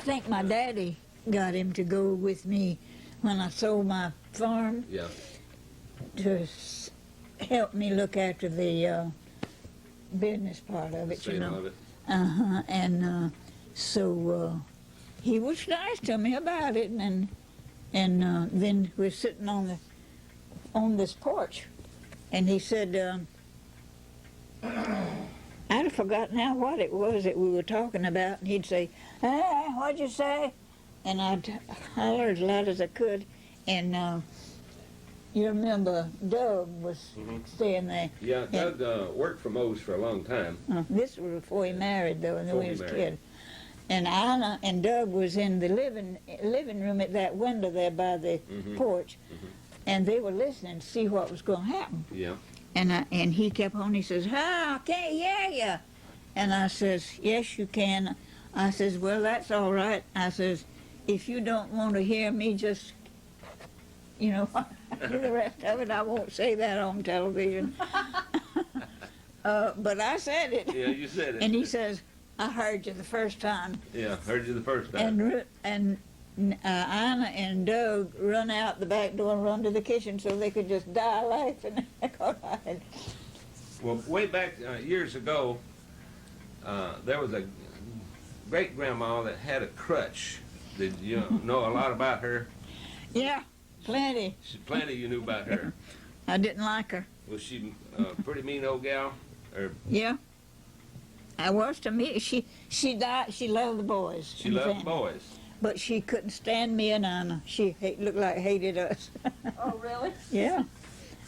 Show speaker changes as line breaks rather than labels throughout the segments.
think my daddy got him to go with me when I sold my farm.
Yeah.
To help me look after the business part of it, you know. And so he was nice to me about it, and then we're sitting on this porch, and he said, I'd forgotten now what it was that we were talking about, and he'd say, "Hey, what'd you say?" And I'd holler as loud as I could, and you remember Doug was staying there.
Yeah, Doug worked for Moe's for a long time.
This was before he married, though, and when he was a kid. And Anna and Doug was in the living room at that window there by the porch, and they were listening to see what was going to happen.
Yeah.
And he kept on. He says, "I can't hear you." And I says, "Yes, you can." I says, "Well, that's all right." I says, "If you don't want to hear me, just, you know, do the rest of it. I won't say that on television." But I said it.
Yeah, you said it.
And he says, "I heard you the first time."
Yeah, heard you the first time.
And Anna and Doug run out the back door and run to the kitchen so they could just die laughing.
Well, way back years ago, there was a great-grandma that had a crutch. Did you know a lot about her?
Yeah, plenty.
Plenty you knew about her.
I didn't like her.
Was she a pretty mean old gal? Or
Yeah. I was to me. She died. She loved the boys.
she loved boys.
But she couldn't stand me and Anna. She looked like hated us.
Oh, really?
Yeah.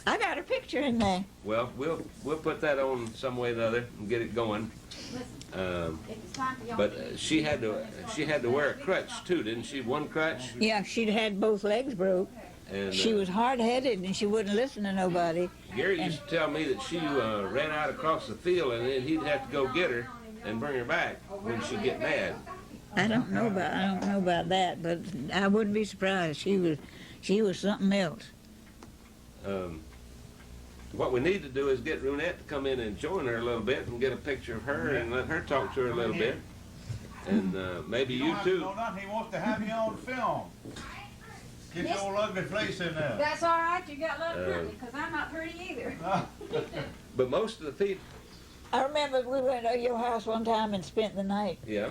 I got a picture in there.
Well, we'll put that on some way or the other and get it going. But she had to wear a crutch too, didn't she? One crutch.
Yeah, she'd had both legs broke.
And
She was hard-headed and she wouldn't listen to nobody.
Gary used to tell me that she ran out across the field and then he'd have to go get her and bring her back when she'd get mad.
I don't know about that, but I wouldn't be surprised. She was something else.
What we need to do is get Runette to come in and join her a little bit and get a picture of her and let her talk to her a little bit. And maybe you too.
No, nothing. He wants to have you on film. Get your old ugly face in there.
That's all right. You got love pretty, because I'm not pretty either.
But most of the people.
I remember we went to your house one time and spent the night.
Yeah.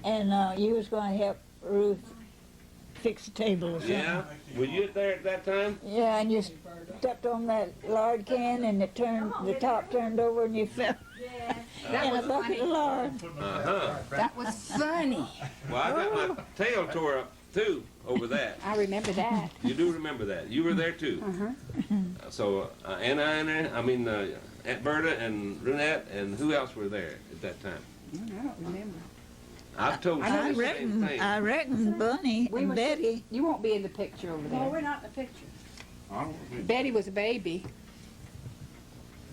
And you was going to help Ruth fix the table or something.
Yeah. Were you there at that time?
Yeah, and you stepped on that lard can and the top turned over and you fell in a bucket of lard.
That was funny.
Well, I got my tail tore up too over that.
I remember that.
You do remember that. You were there too. So Aunt Berta and Runette and who else were there at that time?
I don't remember.
I've told you the same thing.
I reckon Bunny and Betty.
You won't be in the picture over there.
No, we're not in the picture.
Betty was a baby.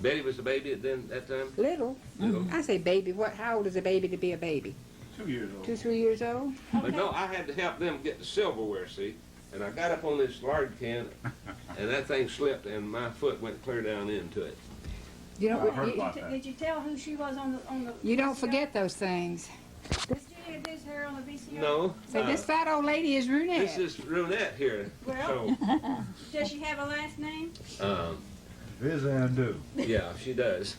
Betty was the baby at that time?
Little.
Little.
I say baby. How old is a baby to be a baby?
2 years old.
2, 3 years old?
But no, I had to help them get the silverware, see? And I got up on this lard can, and that thing slipped, and my foot went clear down into it.
You don't,
I heard about that.
Did you tell who she was on the
you don't forget those things.
Did you introduce her on the VCR?
No.
So this fat old lady is Runette.
This is Runette here.
Well, does she have a last name?
So,
Vizandiou.
yeah, she does.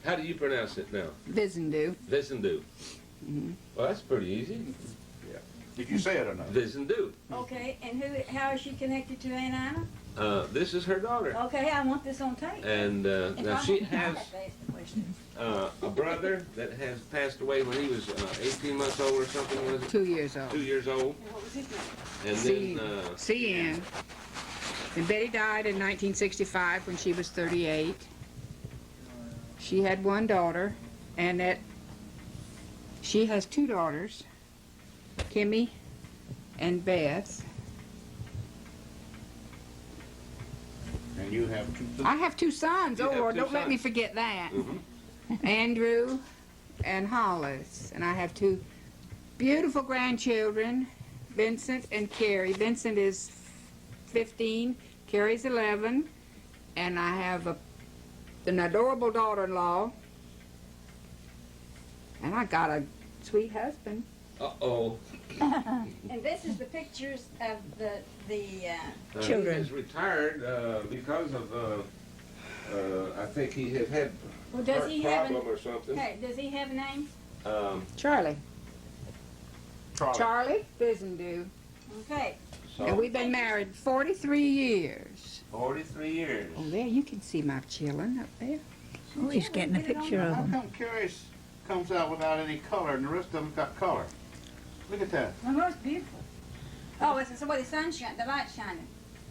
How do you pronounce it now?
Vizandiou.
Vizandiou. Well, that's pretty easy.
Did you say it or not?
Vizandiou.
Okay, and how is she connected to Aunt Anna?
This is her daughter.
Okay, I want this on tape.
And
If
now
I
she
have
has
to ask the question.
a brother that has passed away when he was 18 months old or something, was it?
2 years old.
2 years old.
And what was his name?
And then,
C.N. And Betty died in 1965 when she was 38. She had one daughter, and she has 2 daughters, Kimmy and Beth.
And you have 2
I have 2 sons.
You
Oh,
have
Lord,
2
don't let me
sons.
forget that. Andrew and Hollis. And I have 2 beautiful grandchildren, Vincent and Carrie. Vincent is 15, Carrie's 11, and I have an adorable daughter-in-law And I got a sweet husband.
Uh-oh.
And this is the pictures of the
Children.
He is retired because of, I think he had had
well, does
heart
he have
problem or something.
hey, does he have a name?
Charlie. Charlie Vizandiou.
Okay.
So,
And we've been married 43 years.
43 years.
Oh, there, you can see my children up there.
Oh, he's getting a picture of
How
them.
come Curious comes out without any color and the rest of them got color? Look at that.
Well, that's beautiful. Oh, it's the way the sun's shining, the light's shining.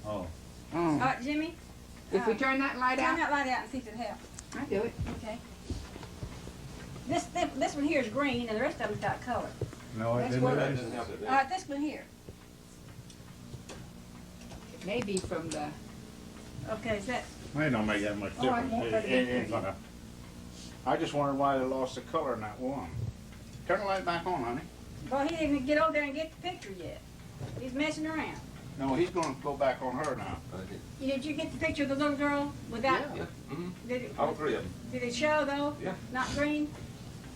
Oh.
All
Oh.
right, Jimmy,
If we turn that light
turn
out,
that light out and see if it helps.
I do it.
Okay. This one here is green, and the rest of them's got color.
No, it
That's
didn't.
what-
That doesn't help it
All
now.
right, this one here.
Maybe from the.
Okay, is that?
It don't make that much
Oh, I
difference.
won't let it
It
be.
ain't gonna. I just wondered why they lost the color in that one. Turn the light back on, honey.
Well, he didn't even get over there and get the picture yet. He's messing around.
No, he's gonna go back on her now.
Okay.
Did you get the picture of the little girl without?
Yeah. Mhm.
Did it,
All three of them.
did it show though?
Yeah.
Not green?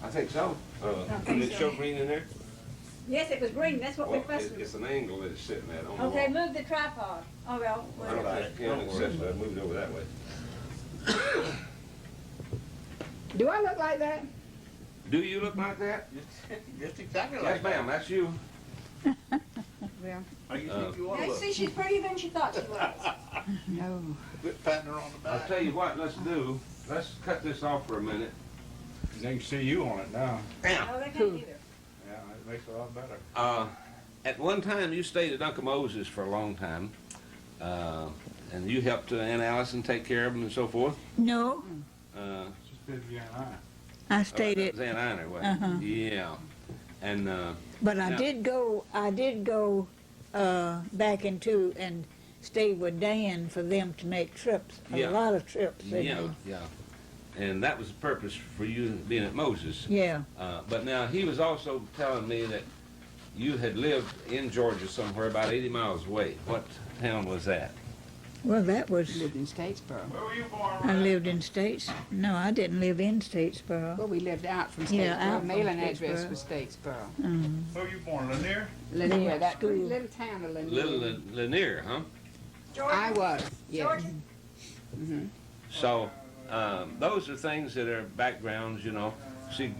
I think so.
think
Did it
so.
show green in there?
Yes, it was green. That's what we
Well,
fussed
it's
with.
an angle that it's sitting at on the
Okay,
wall.
move the tripod. Oh well.
I don't think I can accept that. I moved over that way.
Do I look like that?
Do you look like that?
Just exactly
Yes,
like
ma'am.
that.
That's you.
Well,
How you think you
Yeah,
wanna look?
see, she's prettier than she thought she was.
no.
Quit patting her on the
I'll
back.
tell you what. Let's do. Let's cut this off for a minute.
They can see you on it now.
No, they can't
Who?
either.
Yeah, it makes it a lot better.
At one time, you stayed at Uncle Moses for a long time, and you helped Aunt Allison take care of them and so forth.
No,
Just busy and
I stayed
That
at,
was Aunt Ina, wasn't it?
Uh-huh.
Yeah, and
but I
Now-
did go back into and stay with Dan for them to make trips,
Yeah.
a lot of trips. they
yeah,
made.
yeah, and that was the purpose for you being at Moses.
Yeah,
But now he was also telling me that you had lived in Georgia somewhere about 80 miles away. What town was that?
well, that was,
Lived in Statesboro.
Where were you born,
I
Ryan?
lived in States. No, I didn't live in Statesboro.
Well, we lived out from Statesboro.
Yeah, out from
Mailing address
Statesboro.
was Statesboro.
Where were you born, Lanier?
Lanier,
went
that
to
pretty
school.
little town of Lanier.
Little Lanier, huh?
Georgia.
I was, yes.
Georgia.
Mm-hmm.
So those are things that are backgrounds, you know. See,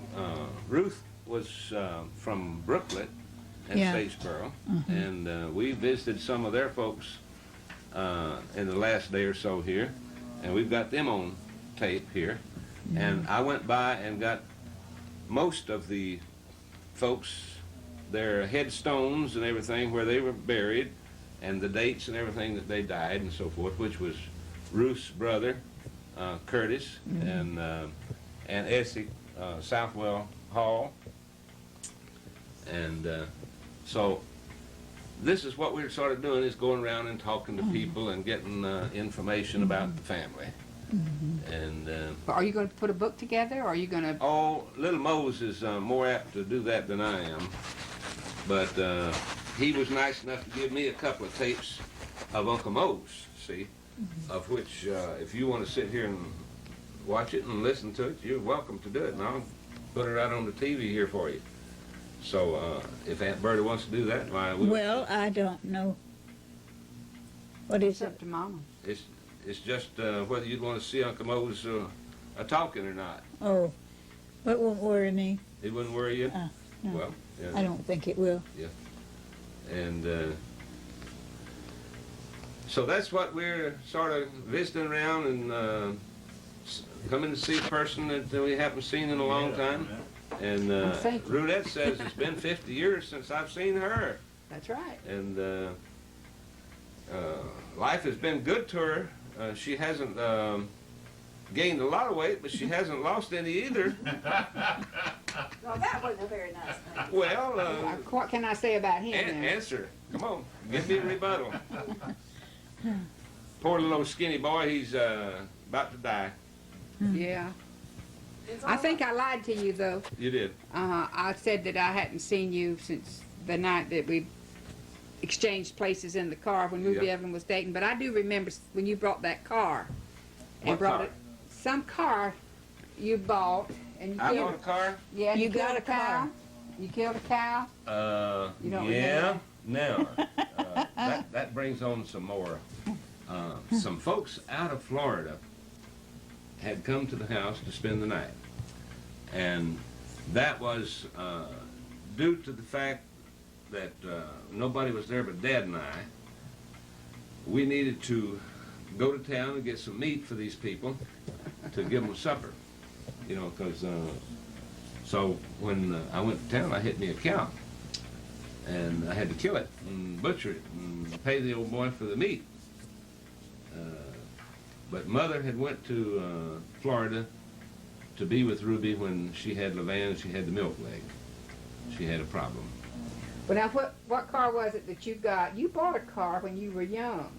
Ruth was from Brooklet and
Yeah.
Statesboro, and we visited some of their folks in the last day or so here, and we've got them on tape here. And I went by and got most of the folks, their headstones and everything where they were buried, and the dates and everything that they died and so forth, which was Ruth's brother, Curtis, and Essie Southwell Hall. And so this is what we're sort of doing, is going around and talking to people and getting information about the family. And
But are you going to put a book together, or are you going to?
oh, little Mose is more apt to do that than I am. But he was nice enough to give me a couple of tapes of Uncle Mose, see, of which if you want to sit here and watch it and listen to it, you're welcome to do it, and I'll put it out on the TV here for you. So if Aunt Berta wants to do that, why,
Well, I don't know. What is
It's
it?
up to Mama.
it's just whether you'd want to see Uncle Mose talking or not.
Oh, it won't worry me.
It wouldn't worry you?
No,
Well, yeah.
I don't think it will.
And so that's what we're sort of visiting around and coming to see a person that we haven't seen in a long time. And
thank you.
Runette says it's been 50 years since I've seen her.
That's right.
And life has been good to her. She hasn't gained a lot of weight, but she hasn't lost any either.
Well, that wasn't a very nice thing.
Well,
What can I say about him? then?
answer. Come on, give me a rebuttal. Poor little old skinny boy, he's about to die.
Yeah. I think I lied to you, though.
You did.
I said that I hadn't seen you since the night that we exchanged places in the car when Ruby
Yeah.
Evelyn was dating. But I do remember when you brought that car and
What
brought
car?
it. Some car you bought and you
I
killed.
bought a car.
Yeah,
You
you
got
killed
a
a cow.
car.
You killed a cow. You don't
Yeah.
remember?
Now, that brings on some more. Some folks out of Florida had come to the house to spend the night, and that was due to the fact that nobody was there but Dad and I. We needed to go to town and get some meat for these people to give them supper, you know, because so when I went to town, I hit me a cow, and I had to kill it and butcher it and pay the old boy for the meat. But Mother had went to Florida to be with Ruby when she had Levan, she had the milk leg. She had a problem.
But now, what car was it that you got? You bought a car when you were young,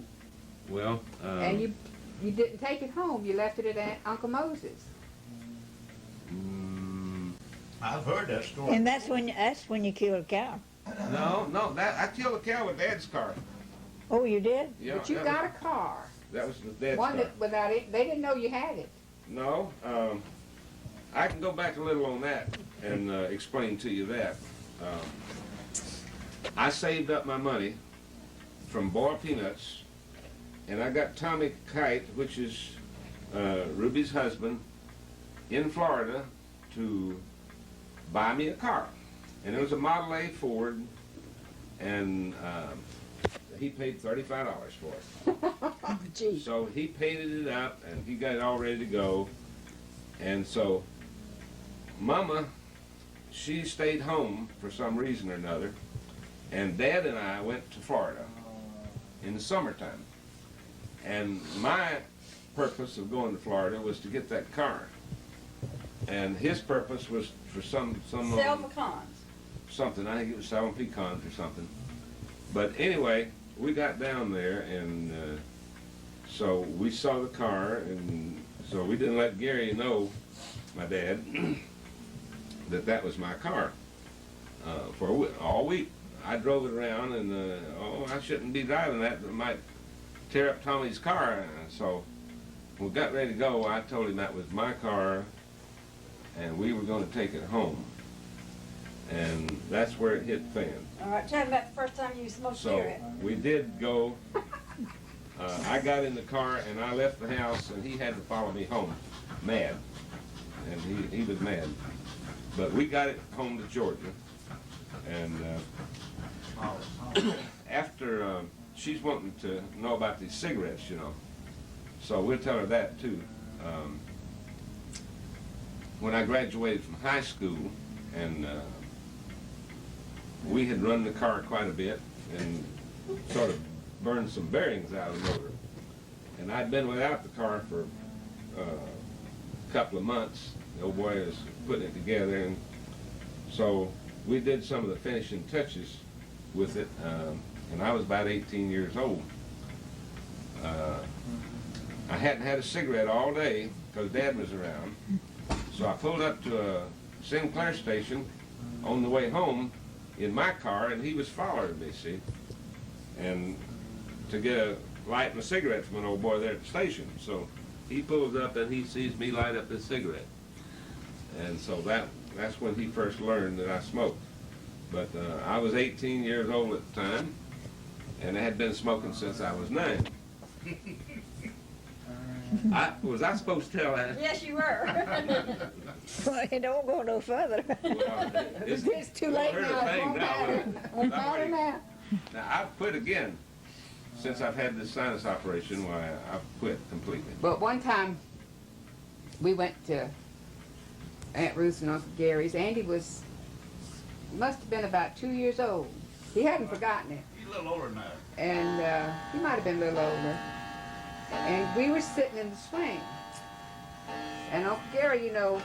Well,
and you didn't take it home. You left it at Uncle Moses.
I've heard that story.
And that's when you killed a cow.
no, that I killed a cow with Dad's car.
Oh, you did?
Yeah,
But you
that
got
was,
a car.
that was Dad's
One
car.
that without it, they didn't know you had it.
No, I can go back a little on that and explain to you that. I saved up my money from boiled peanuts, and I got Tommy Kite, which is Ruby's husband, in Florida to buy me a car. And it was a Model A Ford, and he paid $35 for it.
Oh, gee.
So he painted it up, and he got it all ready to go. And so Mama, she stayed home for some reason or another, and Dad and I went to Florida in the summertime. And my purpose of going to Florida was to get that car. And his purpose was for some
Sell pecans.
something. I think it was selling pecans or something. But anyway, we got down there, and so we saw the car, and so we didn't let Gary know, my dad, that was my car. For all week, I drove it around, and I shouldn't be driving that. It might tear up Tommy's car. So when we got ready to go, I told him that was my car, and we were going to take it home. And that's where it hit the fan.
All right, tell me about the first time you smoked
So
cigarette.
we did go. I got in the car and I left the house, and he had to follow me home, mad, and he was mad. But we got it home to Georgia, and after she's wanting to know about these cigarettes, you know, so we'll tell her that too. When I graduated from high school, and we had run the car quite a bit and sort of burned some bearings out of the motor. And I'd been without the car for a couple of months. The old boy was putting it together, and so we did some of the finishing touches with it, and I was about 18 years old. I hadn't had a cigarette all day because Dad was around, so I pulled up to a Sinclair station on the way home in my car, and he was following me, see, and to get a light and a cigarette from an old boy there at the station. So he pulls up and he sees me light up his cigarette, and so that's when he first learned that I smoked. But I was 18 years old at the time, and I had been smoking since I was 9. Was I supposed to tell that?
Yes, you were.
Well, it don't go no further.
Well,
It's too late
well,
now.
here's the
It
thing
won't
now,
matter. Won't matter now.
Now, I've quit again. Since I've had this sinus operation, why I've quit completely.
But one time, we went to Aunt Ruth's and Uncle Gary's. Andy must have been about 2 years old. He hadn't forgotten it.
He's a little older than that.
And he might have been a little older. And we were sitting in the swing. And Uncle Gary, you know,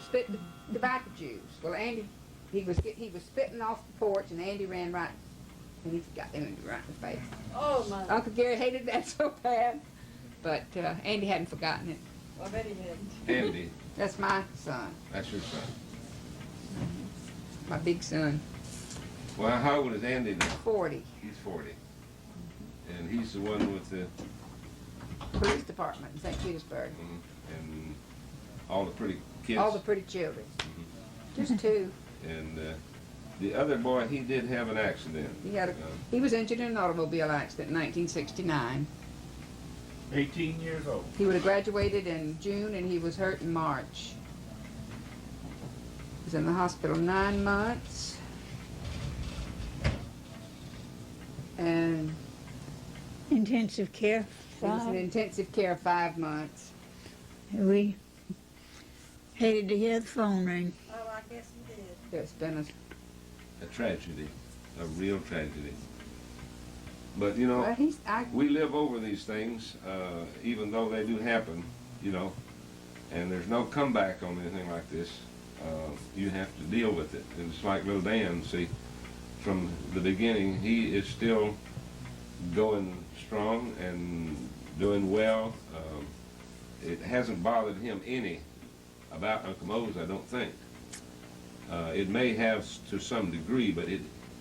spit the tobacco juice. Well, Andy, he was spitting off the porch, and Andy ran right, and he got him right in the face.
Oh, my.
Uncle Gary hated that so bad, but Andy hadn't forgotten it.
I bet he didn't.
Andy,
That's my son,
that's your son.
my big son,
Well, how old is Andy now?
40,
He's 40. And he's the one with the,
police department in St. Petersburg.
and all the pretty kids.
All the pretty children. Just two.
And the other boy, he did have an accident.
He was injured in an automobile accident in 1969.
18 years old.
He would have graduated in June, and he was hurt in March. He was in the hospital 9 months. And
Intensive care.
he was in intensive care 5 months.
We hated to hear the phone ring.
Oh, I guess you did.
It's been
A tragedy, a real tragedy. But you know,
well,
we live over these things, even though they do happen, you know, and there's no comeback on anything like this. You have to deal with it. And it's like little Dan, see, from the beginning, he is still going strong and doing well. It hasn't bothered him any about Uncle Mose, I don't think. It may have to some degree, but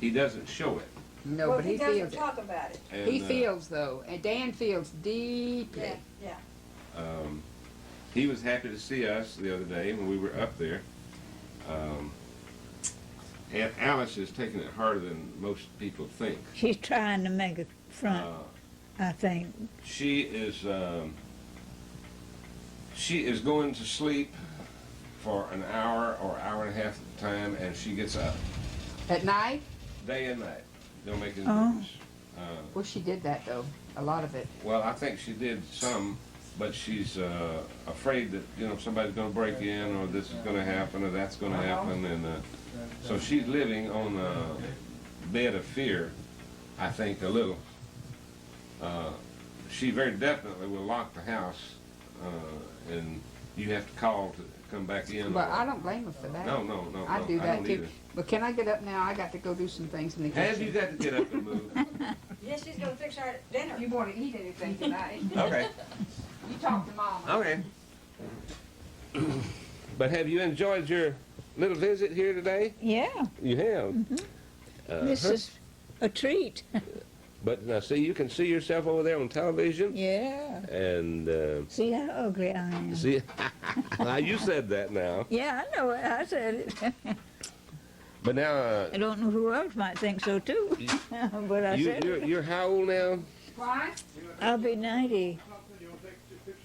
he doesn't show it.
no,
Well,
but
he
he
doesn't
feels it.
talk about it.
And,
He feels though, and Dan feels deeply.
Yeah, yeah.
He was happy to see us the other day when we were up there. Aunt Alice is taking it harder than most people think.
She's trying to make a front, I think.
She is going to sleep for an hour or hour and a half at a time, and she gets up
At night?
day and night. Don't make any
Oh.
difference.
Well, she did that though, a lot of it.
Well, I think she did some, but she's afraid that, you know, somebody's going to break in, or this is going to happen, or that's going to happen, and so she's living on a bed of fear, I think, a little. She very definitely will lock the house, and you have to call to come back in.
But I don't blame her for that.
No,
I do that
don't
too.
either.
But can I get up now? I got to go do some things in the
Have
kitchen.
you got to get up and move?
Yes, she's gonna fix our dinner.
You want to eat anything tonight?
Okay,
You talk to Mama.
okay. But have you enjoyed your little visit here today?
Yeah,
You have.
this is a treat.
But now, see, you can see yourself over there on television,
Yeah.
and
See how ugly I am.
see, now you said that now,
Yeah, I know it. I said it.
but now
I don't know who else might think so too. But I said it.
you're how old now?
Why?
I'll be 90.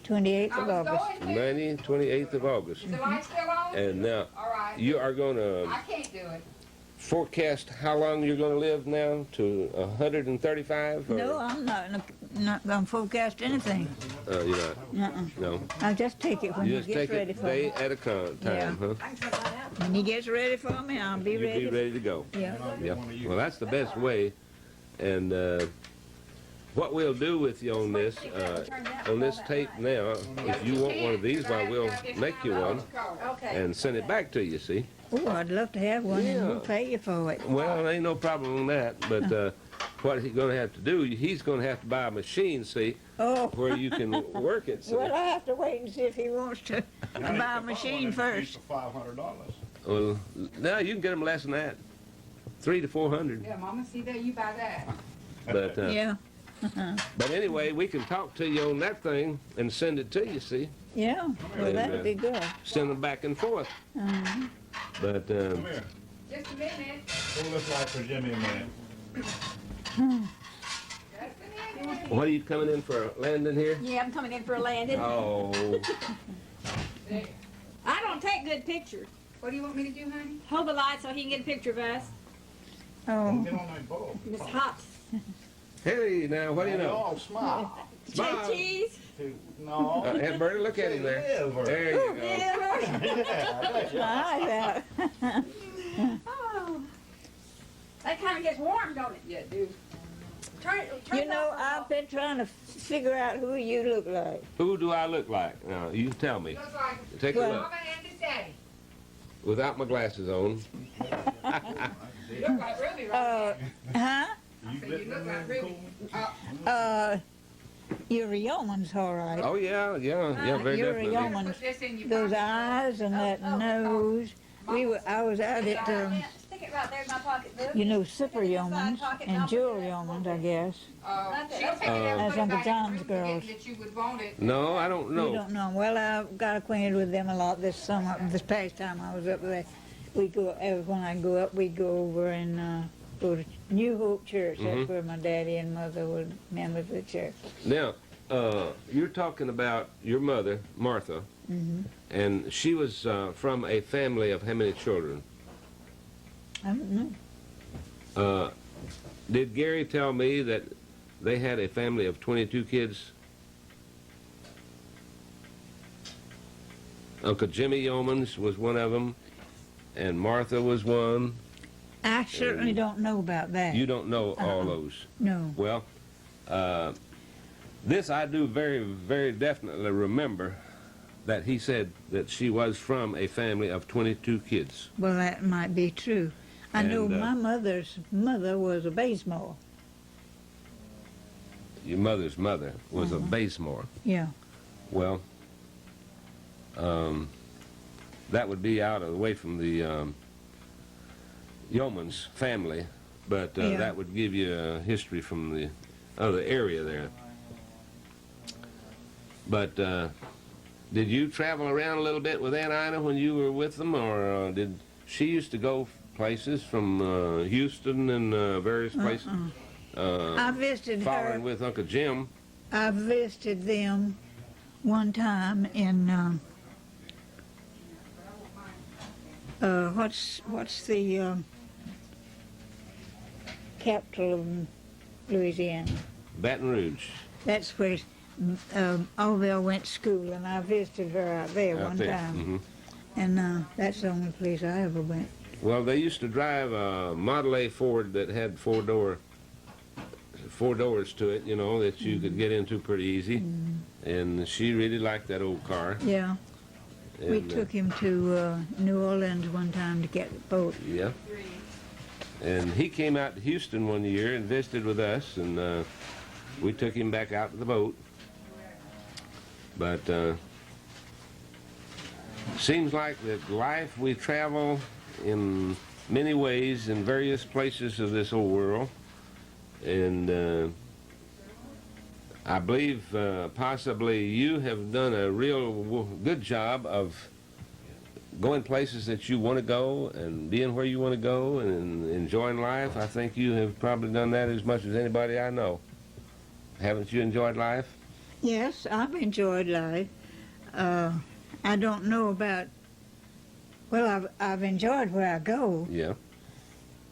28th
I
of
was
August.
going to.
90, 28th of August,
Is the light still on?
and now
All right.
you are going to
I can't do it.
forecast how long you're going to live now to 135? Or,
No, I'm not going to forecast anything.
you're not.
Uh-uh.
No,
I'll just take it when
you
he
just
gets
take
ready
it
for
day
me.
at a time,
Yeah.
huh?
I can try that out.
When he gets ready for me, I'll be
You'll
ready.
be ready to go.
Yeah.
Yeah. Well, that's the best way. And what we'll do with you on this tape now, if you want one of these, why we'll make you one
Okay.
and send it back to you. See?
Oh, I'd love to have one, and
Yeah.
we'll pay you for it.
Well, ain't no problem on that. But what he's going to have to do, he's going to have to buy a machine, see,
Oh,
where you can work it. See?
well, I have to wait and see if he wants to buy a machine first.
For $500.
Well, now you can get them less than that, $300 to $400.
Yeah, Mama, see there, you buy that.
But
Yeah.
but anyway, we can talk to you on that thing and send it to you. See,
Yeah. Well, that'd be good.
send them back and forth. But
Come here.
Just a minute.
Pull this light for Jimmy a minute.
Just a minute.
what are you coming in for a landing here?
Yeah, I'm coming in for a landing.
Oh,
There.
I don't take good pictures.
What do you want me to do, honey?
Hold the light so he can get a picture of us.
Oh,
Get on that bulb.
Miss Hops.
hey, now what do you know?
Oh, smile.
Smile.
Cheese.
No.
Have Berta look at him there. There you go.
my that.
Oh. That kind of gets warm, don't it?
Yeah, dude.
Turn
You
it
know,
off.
I've been trying to figure out who you look like.
Who do I look like? Now you tell me.
Looks like
Take a
Well-
look.
Mama and his daddy.
Without my glasses on.
You look like Ruby right
Huh?
now. You look like Ruby.
You're a yeoman's all right.
Oh yeah, very
You're a
definitely.
yeoman.
Put this in your
Those
pocket.
eyes and that nose. I was out at
ticket right there in my pocketbook.
You know, Sipper
Put it inside
Yeomans
pocket,
and
I'll
Jewel
put it in that
Yeomans,
folder.
I guess.
She'll take it and
That's
put it
Uncle
back
John's
in the room
girls.
that you would want it.
No, I don't
You
know.
don't know. Well, I got acquainted with them a lot this summer. This past time I was up there, when I go up, we go over and go to New Hope Church. That's where my daddy and mother were members of the church.
Now, you're talking about your mother, Martha, and she was from a family of how many children?
I don't know.
Did Gary tell me that they had a family of 22 kids? Uncle Jimmy Yeomans was one of them, and Martha was one.
I certainly don't know about that.
You don't know all those.
No.
Well, this I do very, very definitely remember, that he said that she was from a family of 22 kids.
Well, that might be true. I know
And,
my mother's mother was a Bazemore.
Your mother's mother was a Bazemore.
Yeah.
Well, that would be out of the way from the Yeomans family, but
Yeah.
that would give you a history from the other area there. But did you travel around a little bit with Aunt Ina when you were with them, or did she used to go places from Houston and various places?
I visited
Following
her.
with Uncle Jim.
I visited them one time in what's the capital of Louisiana?
Baton Rouge.
That's where Orville went to school, and I visited her out there
Out
one
there.
time. And that's the only place I ever went.
Well, they used to drive a Model A Ford that had four doors to it, you know, that you could get into pretty easy. And she really liked that old car.
Yeah. We
And,
took him to New Orleans one time to get the boat.
Yeah. And he came out to Houston one year and visited with us, and we took him back out to the boat. But seems like that life, we travel in many ways in various places of this old world. And I believe possibly you have done a real good job of going places that you want to go and being where you want to go and enjoying life. I think you have probably done that as much as anybody I know. Haven't you enjoyed life?
Yes, I've enjoyed life. I don't know about, well, I've enjoyed where I go,
Yeah,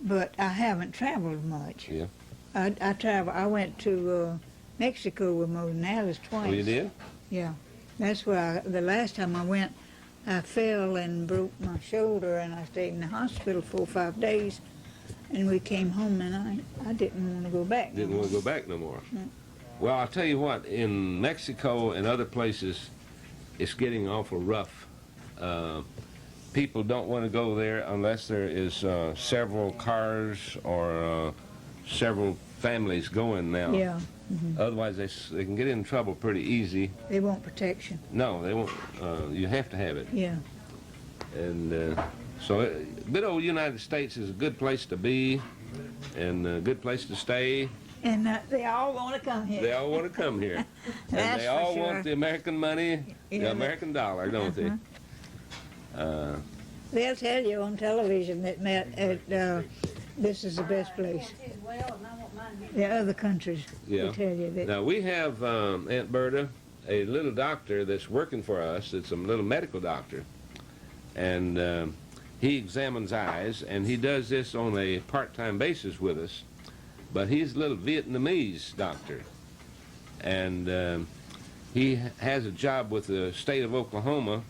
but I haven't traveled much.
yeah.
I went to Mexico with Moses and Alice twice.
Oh, you did?
Yeah. That's where the last time I went, I fell and broke my shoulder, and I stayed in the hospital 4 or 5 days, and we came home, and I didn't want to go back. no
Didn't
more.
want to go back no more.
No.
Well, I'll tell you what, in Mexico and other places, it's getting awful rough. People don't want to go there unless there is several cars or several families going now.
Yeah.
Otherwise, they can get in trouble pretty easy.
They want protection.
No, they won't. You have to have it.
Yeah.
And so good old United States is a good place to be and a good place to stay.
And they all want to come here.
They all want to come here. And
That's
they
for
all
sure.
want the American money, the
Yeah.
American dollar, don't they?
They'll tell you on television that this is the best place. The other countries
Yeah.
will tell you that.
Now, we have, Aunt Berta, a little doctor that's working for us. It's a little medical doctor. And he examines eyes, and he does this on a part-time basis with us. But he's a little Vietnamese doctor. And he has a job with the state of Oklahoma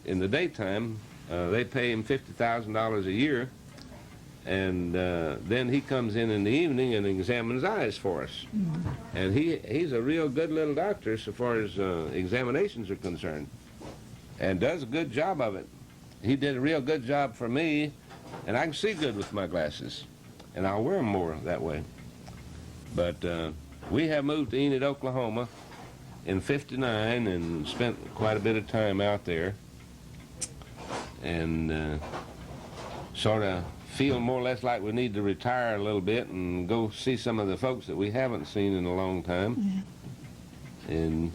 in the daytime. They pay him $50,000 a year. And then he comes in the evening and examines eyes for us. And he's a real good little doctor so far as examinations are concerned, and does a good job of it. He did a real good job for me, and I can see good with my glasses, and I'll wear them more that way. But we have moved to Enid, Oklahoma in '59 and spent quite a bit of time out there, and sort of feel more or less like we need to retire a little bit and go see some of the folks that we haven't seen in a long time. Yeah. And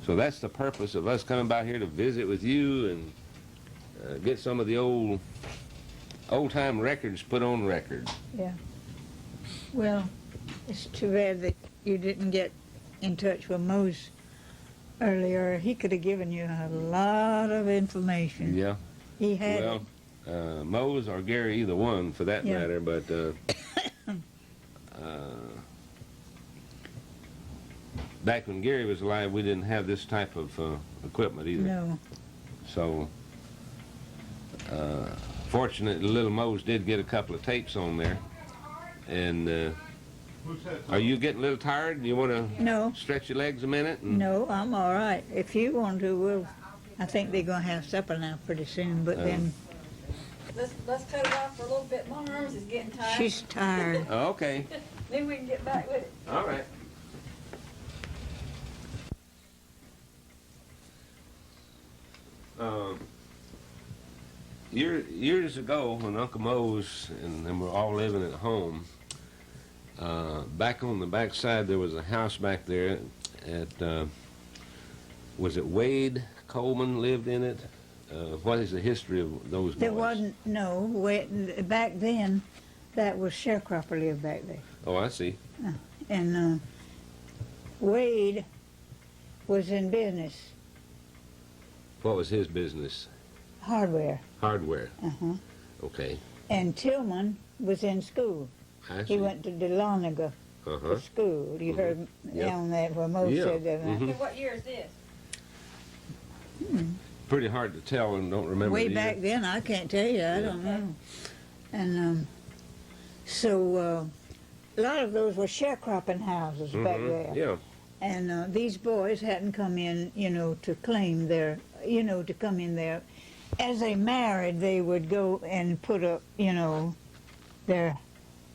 so that's the purpose of us coming by here, to visit with you and get some of the old-time records put on record.
Yeah. Well, it's too bad that you didn't get in touch with Mose earlier. He could have given you a lot of information.
Yeah.
He had
Well, Mose or Gary, either one for that matter, but back when Gary was alive, we didn't have this type of equipment either.
No.
So, fortunately, little Mose did get a couple of tapes on there. And are you getting a little tired? Do you want to
No.
stretch your legs a minute?
No, I'm all right. If you want to, I think they're going to have supper now pretty soon, but then
Let's cut it off for a little bit. My arms is getting tired.
she's tired.
Oh, okay.
Then we can get back with it.
All right. Years ago, when Uncle Mose and we're all living at home, back on the back side there was a house back there at, was it Wade Coleman lived in it? What is the history of those boys?
There wasn't, no, back then, that was sharecropper lived back there.
Oh, I see.
And Wade was in business,
What was his business?
hardware.
Hardware.
Uh-huh.
Okay.
And Tillman was in school.
I see.
He went to DeLoniga
Uh-huh.
to school. You heard
Yep.
on that where Mose
Yeah.
said that.
Mhm.
Okay, what year is this?
Pretty hard to tell and don't remember
Way
the
back
year.
then, I can't tell you. I
Yeah.
don't know. And so a lot of those were sharecropping houses back there.
Yeah.
And these boys hadn't come in, to claim their, to come in there. As they married, they would go and put up,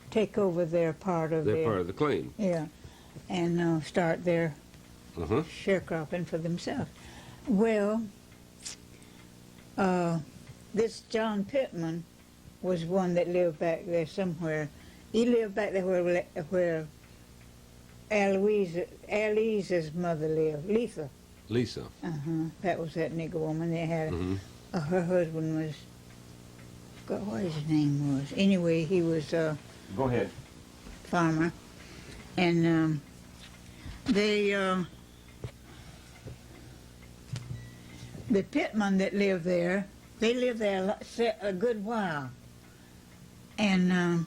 take over their part of
They're part of the claim.
yeah, and start their
Uh-huh.
sharecropping for themselves. Well, this John Pittman was one that lived back there somewhere. He lived back there where Eloise's mother lived, Lisa.
Lisa.
That was that nigger woman they had.
Mm-hmm.
Her husband was, forgot what his name was. Anyway, he was a
Go ahead.
farmer. And the Pittman that lived there, they lived there a good while. And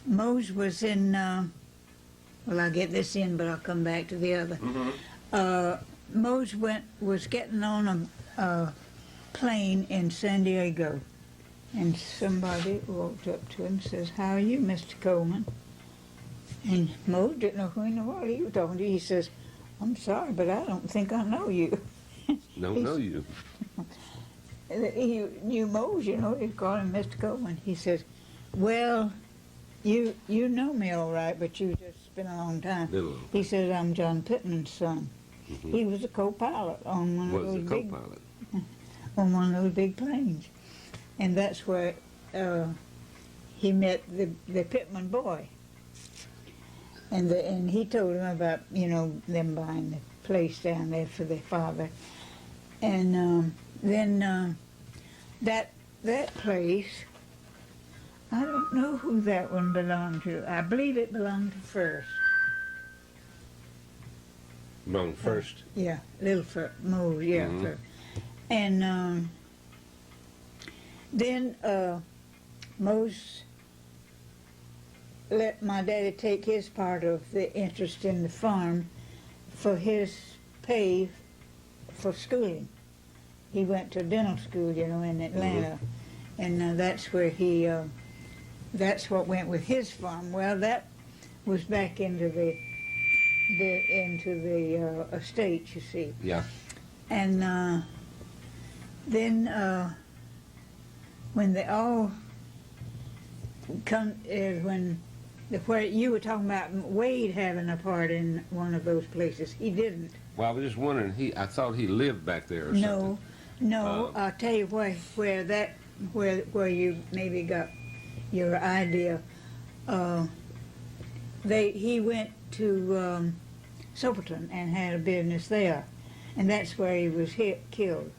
Mose was in, well, I'll get this in, but I'll come back to the other. Mose was getting on a plane in San Diego, and somebody walked up to him and says, "How are you, Mr. Coleman?" And Mose didn't know who in the world he was talking to. He says, "I'm sorry, but I don't think I know you."
Don't know you.
He knew Mose, he called him Mr. Coleman. He says, "Well, you know me all right, but you just been a long time."
Little.
He says, "I'm John Pittman's son."
Mhm.
He was a co-pilot on one of
Was
those
the
big
co-pilot.
on one of those big planes, and that's where he met the Pittman boy. And he told him about them buying the place down there for their father, and then that place, I don't know who that one belonged to. I believe it belonged to First.
Among first.
Yeah, Little Mose, yeah.
Mhm.
First. And then Mose let my daddy take his part of the interest in the farm for his pay for schooling. He went to dental school, in Atlanta, and that's where that's what went with his farm. Well, that was back into the estate, you see.
Yeah.
And then when they all come, where you were talking about Wade having a part in one of those places, he didn't.
Well, I was just wondering, I thought he lived back there or something.
No, I'll tell you where that where you maybe got your idea. He went to Soperton and had a business there, and that's where he was killed.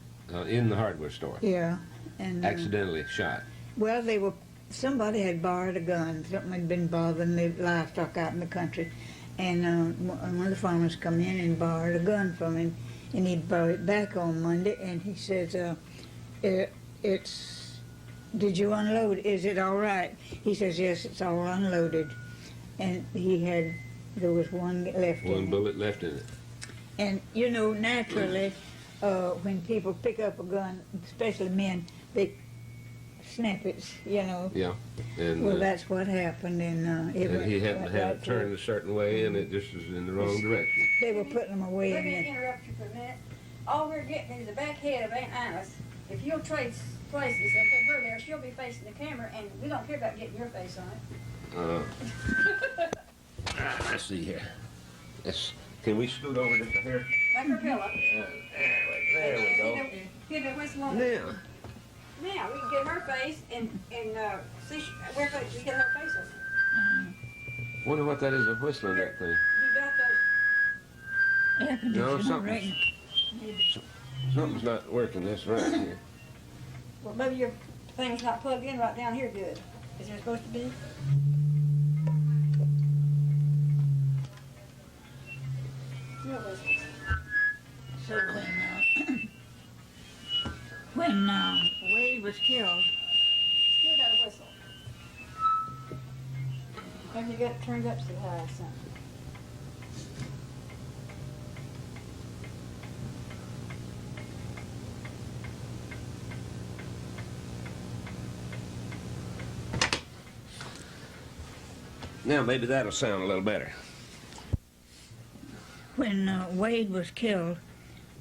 In the hardware store.
Yeah, and
Accidentally shot.
well, somebody had borrowed a gun. Something had been bothering the livestock out in the country, and one of the farmers come in and borrowed a gun from him, and he brought it back on Monday, and he says, did you unload? Is it all right? He says, yes, it's all unloaded. And there was one left in it.
One bullet left in it.
And, naturally, when people pick up a gun, especially men, they snap it,
Yeah. And,
Well, that's what happened, and
and he happened to have it turned a certain way, and it just was in the wrong direction.
They were putting them away
Let me
in
interrupt you for a minute. All we're getting is the back head of Aunt Alice. If you'll trade places and put her there, she'll be facing the camera, and we don't care about getting your face on it.
Let's see here. Can we scoot over just a hair?
Like her pillow.
There we go.
Get the whistle on it.
Now,
Now, we can get her face and see where we get her face on.
wonder what that is, a whistling that thing.
You got the
air conditioner.
No, something's,
right?
something's not working. That's right here.
well, maybe your thing's not plugged in right down here good. Is it supposed to be? Real whistle.
So when Wade was killed,
Still got a whistle. Maybe you got it turned up so high or something.
Now maybe that'll sound a little better.
when Wade was killed,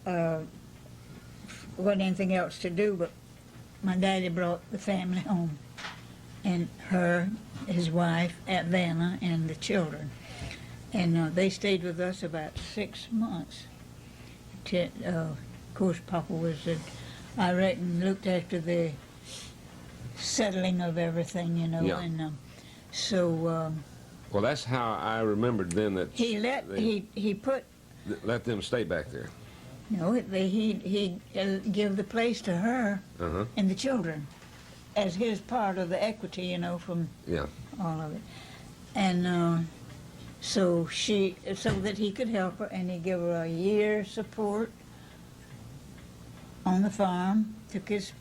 wasn't anything else to do, but my daddy brought the family home, and his wife, Vanna, and the children. And they stayed with us about 6 months. Of course, Papa was, I reckon, looked after the settling of everything,
Yeah.
and so
Well, that's how I remembered then that
he
let them stay back there.
he give the place to her
Uh-huh.
and the children as his part of the equity, from
Yeah.
all of it. And so that he could help her, and he gave her a year's support on the farm, took his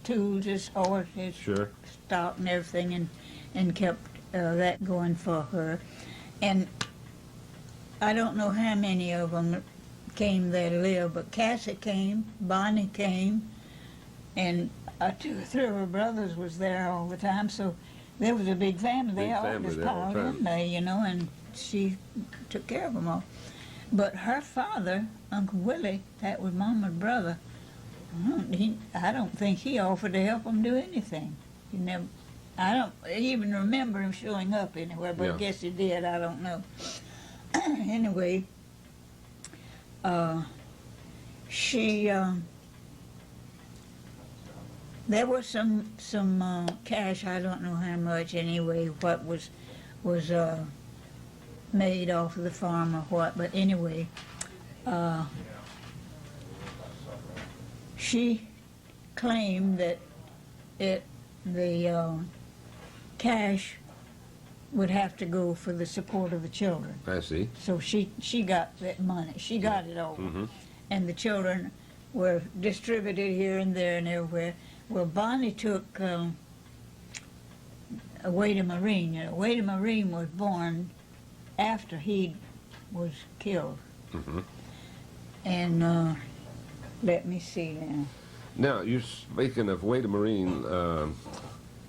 tools, his horse, his
Sure.
stock and everything, and kept that going for her. And I don't know how many of them came there to live, but Cassie came, Bonnie came, and 2 or 3 of her brothers was there all the time, so there was a big family. They
Big
all
family
just
there all
piled
the time.
in there, and she took care of them all. But her father, Uncle Willie, that was Mama's brother, I don't think he offered to help them do anything. He never. I don't even remember him showing up anywhere, but
Yeah.
I guess he did. I don't know. Anyway, there was some cash. I don't know how much anyway. What was made off of the farm or what? But anyway, she claimed that the cash would have to go for the support of the children.
I see.
So she got that money. She got it all.
Mm-hmm.
And the children were distributed here and there and everywhere. Well, Bonnie took Wade a Marine. Wade a Marine was born after he was killed.
Mm-hmm.
And let me see now.
Now, you're speaking of Wade a Marine.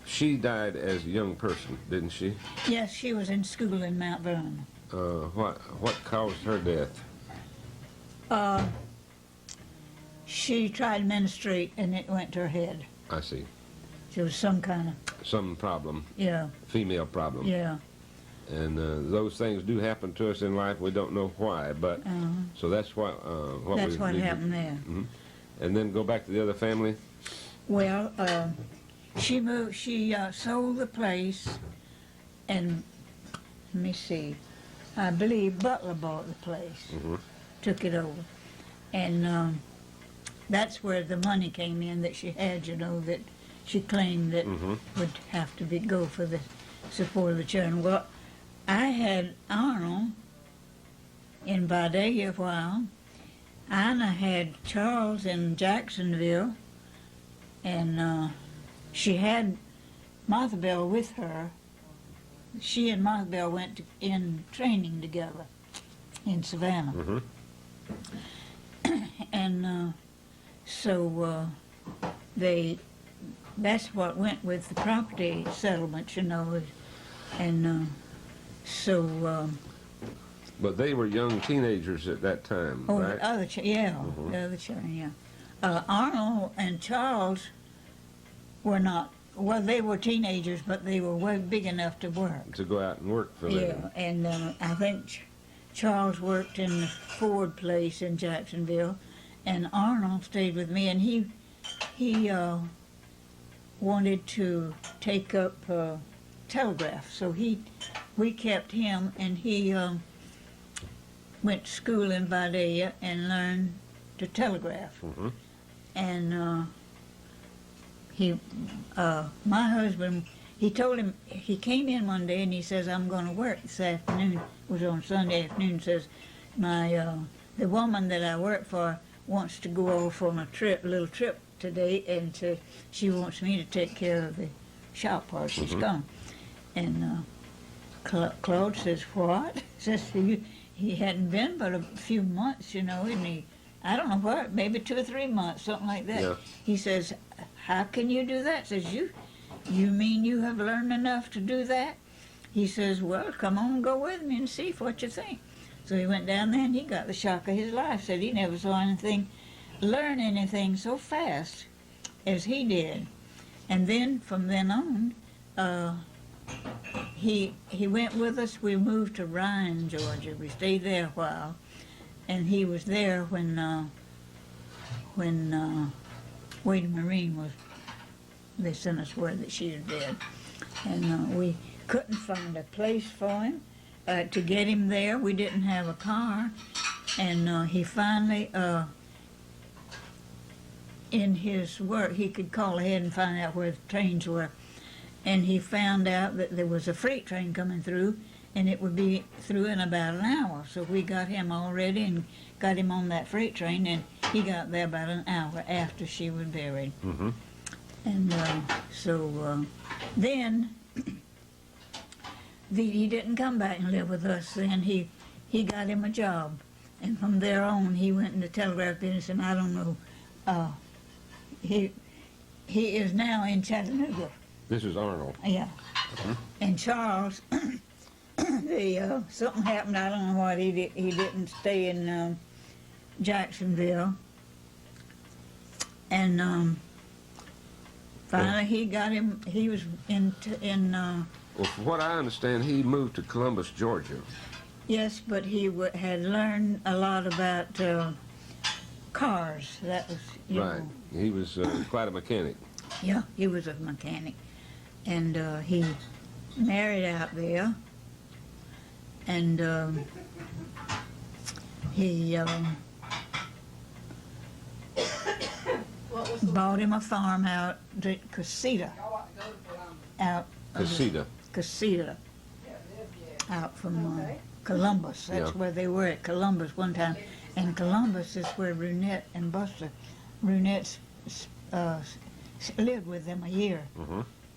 She died as a young person, didn't she?
Yes, she was in school in Mount Vernon.
What caused her death?
She tried to menstruate and it went to her head.
I see.
There was some kind of,
Some problem,
yeah,
female problem.
yeah.
And those things do happen to us in life. We don't know why, but so that's what
That's
we
what
need to-
happened there.
And then go back to the other family.
Well, she moved. She sold the place, and let me see. I believe Butler bought the place, took it over, and that's where the money came in that she had. You know, that she claimed that would have to go for the support of the children. Well, I had Arnold in Vidalia a while. Anna had Charles in Jacksonville, and she had Martha Bell with her. She and Martha Bell went in training together in Savannah. And so that's what went with the property settlement, you know, and so...
But they were young teenagers at that time,
Oh,
right?
the other, the other children, yeah. Arnold and Charles were not, well, they were teenagers, but they were way big enough to work.
To go out and work for them.
Yeah, and I think Charles worked in the Ford place in Jacksonville, and Arnold stayed with me, and he wanted to take up telegraph, so we kept him, and he went to school in Vidalia and learned to telegraph. And my husband, he told him, he came in one day and he says, I'm going to work this afternoon. It was on Sunday afternoon. Says, the woman that I work for wants to go off on a little trip today, and she wants me to take care of the shop while she's gone. And Claude says, what? Says he hadn't been but a few months, you know, and I don't know what, maybe 2 or 3 months, something like that.
Yeah.
He says, how can you do that? Says, you mean you have learned enough to do that? He says, well, come on and go with me and see what you think. So he went down there and he got the shock of his life. Said he never saw learn anything so fast as he did. And then, from then on, he went with us. We moved to Ryan, Georgia. We stayed there a while, and he was there when Wade Marine they sent us word that she was dead, and we couldn't find a place for him to get him there. We didn't have a car, and he finally, in his work, he could call ahead and find out where the trains were. And he found out that there was a freight train coming through, and it would be through in about an hour. So we got him all ready and got him on that freight train, and he got there about an hour after she was buried. And then he didn't come back and live with us. Then he got him a job, and from there on he went in the telegraph business, and I don't know, he is now in Chattanooga.
This is Arnold.
Yeah. And Charles, something happened, I don't know what, he didn't stay in Jacksonville. And finally he got him, he was in
Well, from what I understand, he moved to Columbus, Georgia.
yes, but he had learned a lot about cars. That was, you
Right.
know.
He was quite a mechanic.
Yeah, he was a mechanic. And he married out there, and he bought him a farm out at Casita, Casita, out from Columbus. That's
Yeah.
where they were, at Columbus one time. And Columbus is where Runette and Buster, Runette lived with them a year.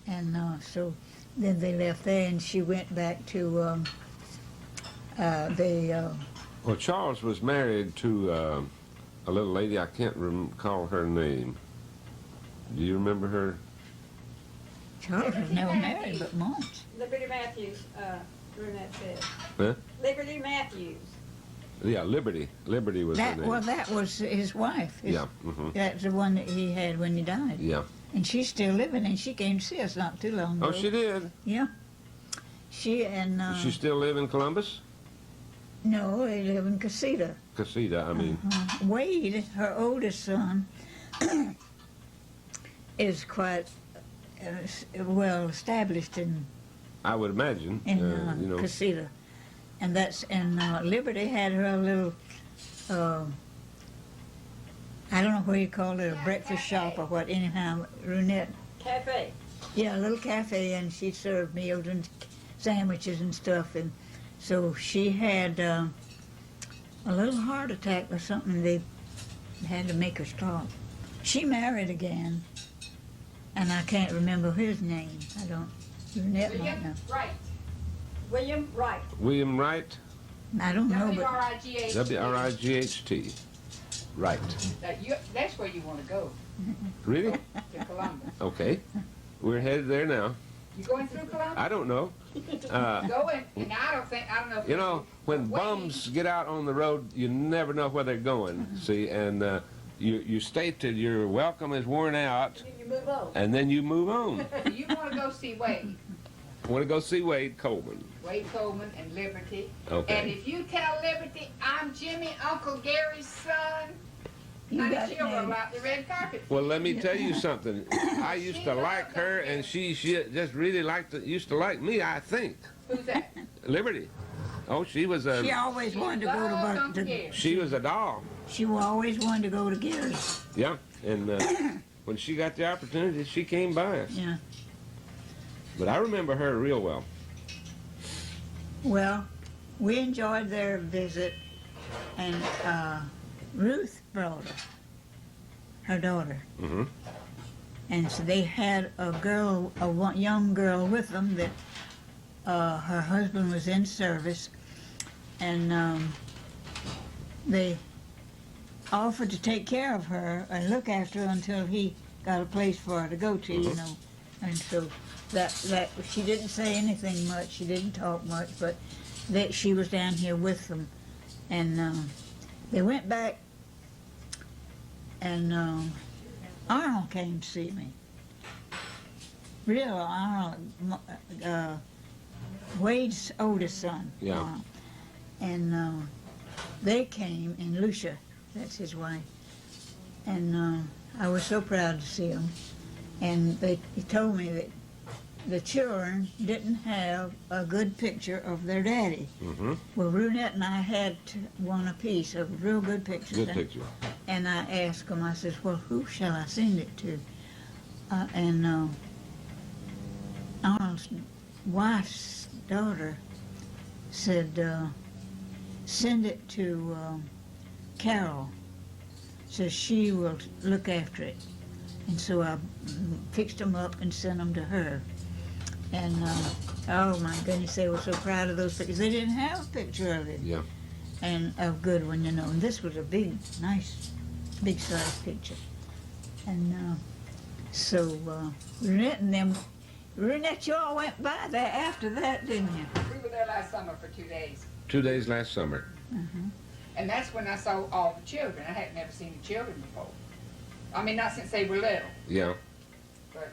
And so then they left there, and she went back to
Well, Charles was married to a little lady, I can't recall her name. Do you remember her?
Charles was never married but once.
Liberty Matthews, Runette said.
Huh?
Liberty Matthews.
Yeah, Liberty. Liberty was her name.
Well, that was his wife.
Yeah.
That's the one that he had when he died.
Yeah.
And she's still living, and she came to see us not too long ago.
Oh, she did?
Yeah. She and...
Does she still live in Columbus?
No, they live in Casita.
Casita, I mean.
Wade, her oldest son, is quite well established in
I would imagine. You know.
Casita. And Liberty had her little, I don't know what you call it, a breakfast shop or what, anyhow, Runette.
Cafe.
Yeah, a little cafe, and she served meals and sandwiches and stuff. And so she had a little heart attack or something. They had to make her stop. She married again, and I can't remember his name. I don't. Runette might know.
Wright. William Wright.
William Wright,
I don't know, but
W-R-I-G-H.
W-R-I-G-H-T. Right.
That's where you want to go,
Really?
to Columbus.
Okay. We're headed there now.
You going through Columbus?
I don't know.
Go in, and I don't know. If
You know, when
Wait.
bums get out on the road, you never know where they're going, see, and you state that your welcome is worn out,
Then you move on.
and then you move on.
you want to go see Wade.
I want to go see Wade Coleman.
Wade Coleman and Liberty.
Okay.
And if you tell Liberty I'm Jimmy, Uncle Gary's son,
you
honey,
got it,
she'll roll
Nate.
out the red carpet.
Well, let me tell you something. I used to like her, and she just really used to like me, I think.
Who's that?
Liberty. Oh, she was
She
a
always wanted to go
Loved
to
Uncle Gary.
she was a doll.
She always wanted to go to Gary's.
Yeah, and when she got the opportunity, she came by us.
Yeah.
But I remember her real well.
Well, we enjoyed their visit, and Ruth brought her daughter.
Mm-hmm.
And so they had a young girl with them that her husband was in service, and they offered to take care of her and look after her until he got a place for her to go to, you know. And so that she didn't say anything much, she didn't talk much, but that she was down here with them. And they went back, and Arnold came to see me. Real Arnold, Wade's oldest son.
Yeah.
Arnold. And they came, and Lucia, that's his wife. And I was so proud to see them. And he told me that the children didn't have a good picture of their daddy.
Mm-hmm.
Well, Runette and I had one apiece of real good pictures.
Good picture.
And I asked him, I said, well, who shall I send it to? And Arnold's wife's daughter said, send it to Carol, so she will look after it. And so I fixed them up and sent them to her. And oh my goodness, they were so proud of those pictures. They didn't have a picture of it.
Yeah.
And a good one, you know. And this was a big, nice, big size picture. And so Runette and them, Runette, you all went by there after that, didn't you?
We were there last summer for 2 days.
2 days last summer.
Mm-hmm.
And that's when I saw all the children. I had never seen the children before. I mean, not since they were little.
Yeah.
But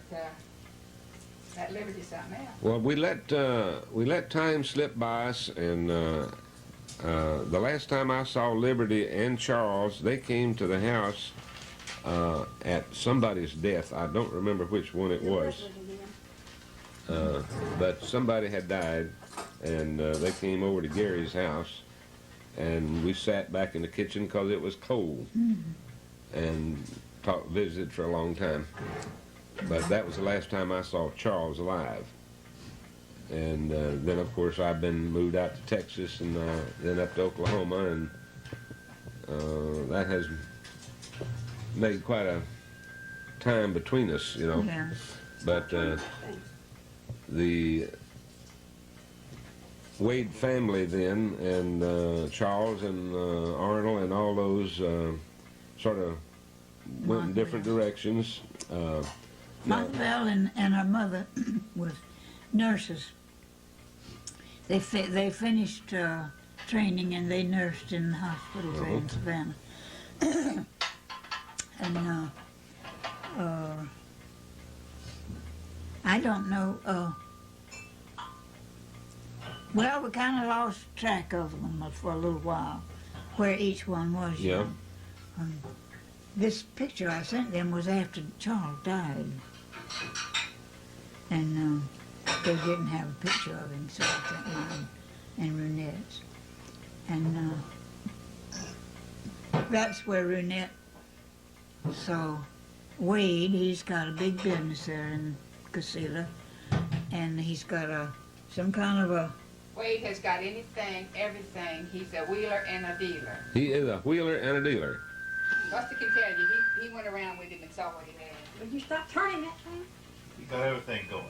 that Liberty's something else.
Well, we let time slip by us, and the last time I saw Liberty and Charles, they came to the house at somebody's death. I don't remember which one it was, but somebody had died, and they came over to Gary's house, and we sat back in the kitchen because it was cold, and visited for a long time. But that was the last time I saw Charles alive. And then, of course, I've been moved out to Texas and then up to Oklahoma, and that has made quite a time between us, you know.
Yeah.
But the Wade family then, and Charles and Arnold and all those sort of went in different directions.
Montville and her mother was nurses. They finished training, and they nursed in the hospitals there in Savannah. And I don't know. Well, we kind of lost track of them for a little while, where each one was.
Yeah.
this picture I sent them was after Charles died. And they didn't have a picture of him, so I sent mine and Runette's. And that's where Runette saw Wade. He's got a big business there in Casilla, and he's got some kind of a...
Wade has got anything, everything. He's a wheeler and a dealer.
He is a wheeler and a dealer.
Buster can tell you, he went around with him and saw what he had.
Would you stop turning that thing?
You got everything going.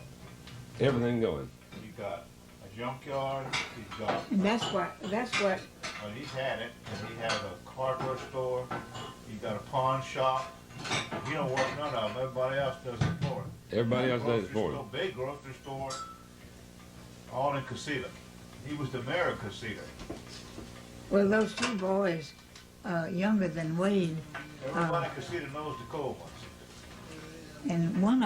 Everything going.
You got a junkyard. He's got.
And that's what...
Well, he's had it, and he had a hardware store. He got a pawn shop. He don't work none of them. Everybody else does it for him.
Everybody else does it for him.
Big grocery store, all in Casilla. He was the mayor of Casilla.
Well, those two boys, younger than Wade,
Everybody in Casilla knows the Colemans.
and one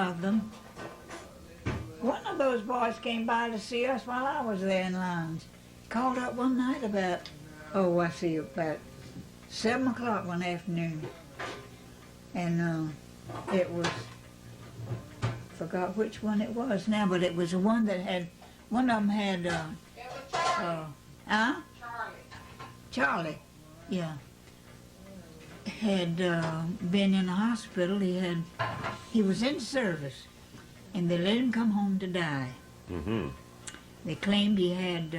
of those boys came by to see us while I was there in lines. Called up one night about 7 o'clock one afternoon. And it was, forgot which one it was now, but it was the one that had, one of them had,
It was Charlie.
Charlie, yeah. Had been in the hospital. He was in service, and they let him come home to die.
Mm-hmm.
They claimed he had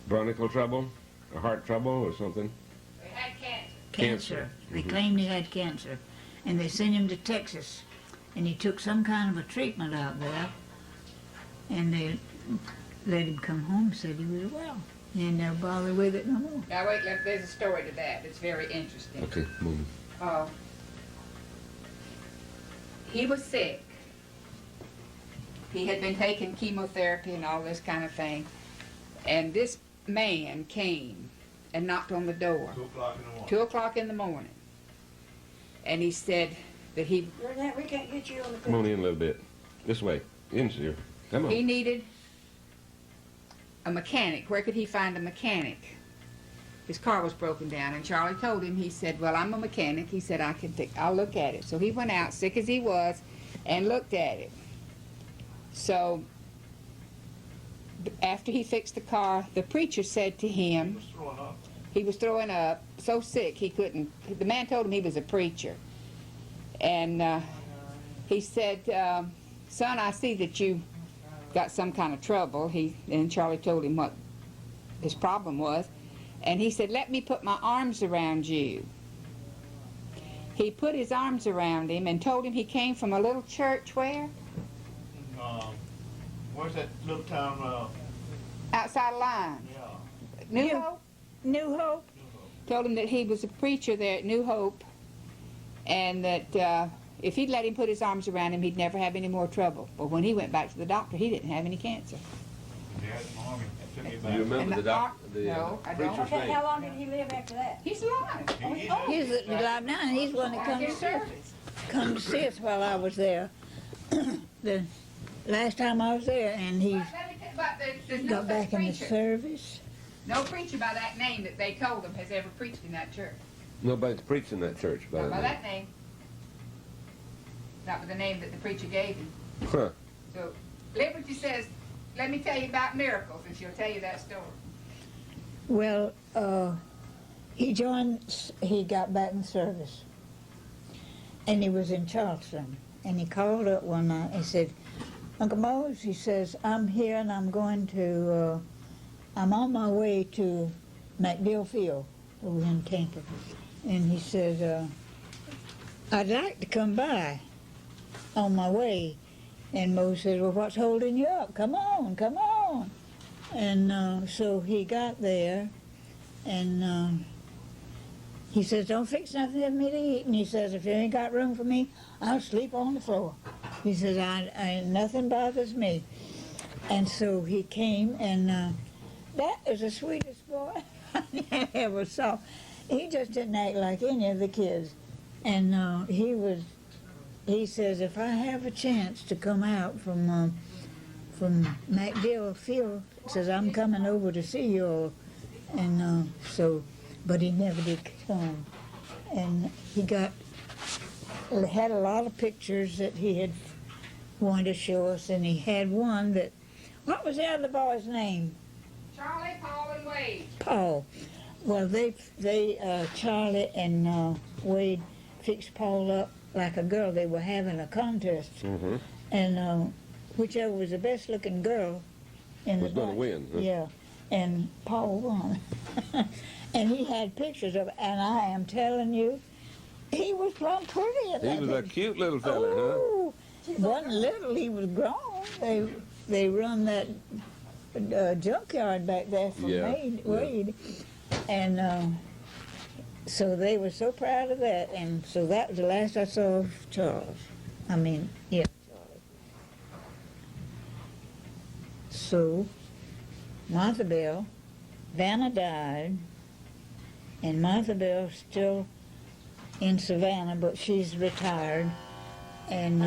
Bronchial trouble, or heart trouble, or something.
They had cancer.
cancer. They claimed he had cancer, and they sent him to Texas, and he took some kind of a treatment out there, and they let him come home. Said he was well. He didn't ever bother with it no more.
Now wait, there's a story to that. It's very interesting.
Okay, move.
He was sick. He had been taking chemotherapy and all this kind of thing. And this man came and knocked on the door.
2 o'clock in the morning.
2 o'clock in the morning. And he said that he
Runette, we can't get you on the
Come on
picture.
in a little bit. This way. In here. Come on.
he needed a mechanic. Where could he find a mechanic? His car was broken down, and Charlie told him, he said, well, I'm a mechanic. He said, I'll look at it. So he went out, sick as he was, and looked at it. So after he fixed the car, the preacher said to him, he was throwing up, so sick he couldn't, the man told him he was a preacher. And he said, son, I see that you got some kind of trouble. And Charlie told him what his problem was. And he said, let me put my arms around you. He put his arms around him and told him he came from a little church where?
Where's that little town?
Outside of line.
Yeah.
New Hope?
New Hope.
Told him that he was a preacher there at New Hope, and that if he'd let him put his arms around him, he'd never have any more trouble. But when he went back to the doctor, he didn't have any cancer.
Yeah, Mom, it took me
Do
back.
you remember
And
the
no, I don't.
preacher's
Okay,
name?
how long did he live after that?
He's alive.
He's alive now, and he's one that
Back in
come to see us while I was there. The last time I was there, and he
But there's no
got back
such
in the
preacher.
service.
No preacher by that name that they told him has ever preached in that church.
Nobody's preached in that church by
Not by
that
that name. Not by the name that the preacher gave him.
name. Huh.
So Liberty says, let me tell you about miracles, and she'll tell you that story.
Well, he got back in service, and he was in Charleston, and he called up one night and said, Uncle Mose, he says, I'm here and I'm going to, I'm on my way to MacDill Field over in Tampa. And he said, I'd like to come by on my way. And Mose said, well, what's holding you up? Come on, come on. And so he got there, and he says, don't fix nothing for me to eat. And he says, if you ain't got room for me, I'll sleep on the floor. He says, nothing bothers me. And so he came, and that is the sweetest boy I ever saw. He just didn't act like any of the kids. And he says, if I have a chance to come out from MacDill Field, says, I'm coming over to see you all. And but he never did come. and he had a lot of pictures that he had wanted to show us, and he had one that, what was the other boy's name?
Charlie, Paul, and Wade.
Paul. Well, Charlie and Wade fixed Paul up like a girl. They were having a contest, and whichever was the best looking girl in
was
the
going to win. Huh?
Yeah, and Paul won. And he had pictures of it, and I am telling you, he was plumb pretty in that.
He was a cute little fella, huh?
Wasn't little, he was grown. They run that junkyard back there for Wade. And so they were so proud of that, and so that was the last I saw of Charles. Charlie. So, Martha Bell, Vanna died, and Martha Bell's still in Savannah, but she's retired. And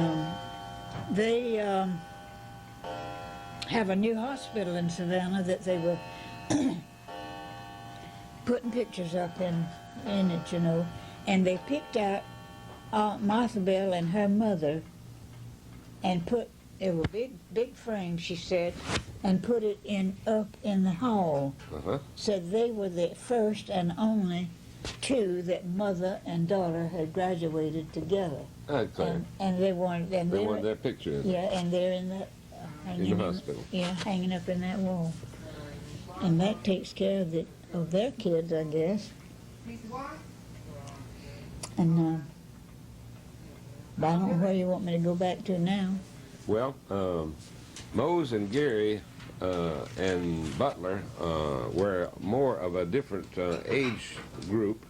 they have a new hospital in Savannah that they were putting pictures up in it, you know. And they picked out Martha Bell and her mother and it were big frames, she said, and put it up in the hall. Said they were the first and only two that mother and daughter had graduated together.
Okay.
And they wanted
their picture.
Yeah, and they're in the
in the hospital.
Hanging up in that wall. And that takes care of their kids, I guess. And but I don't know where you want me to go back to now.
Well, Mose and Gary and Butler were more of a different age group,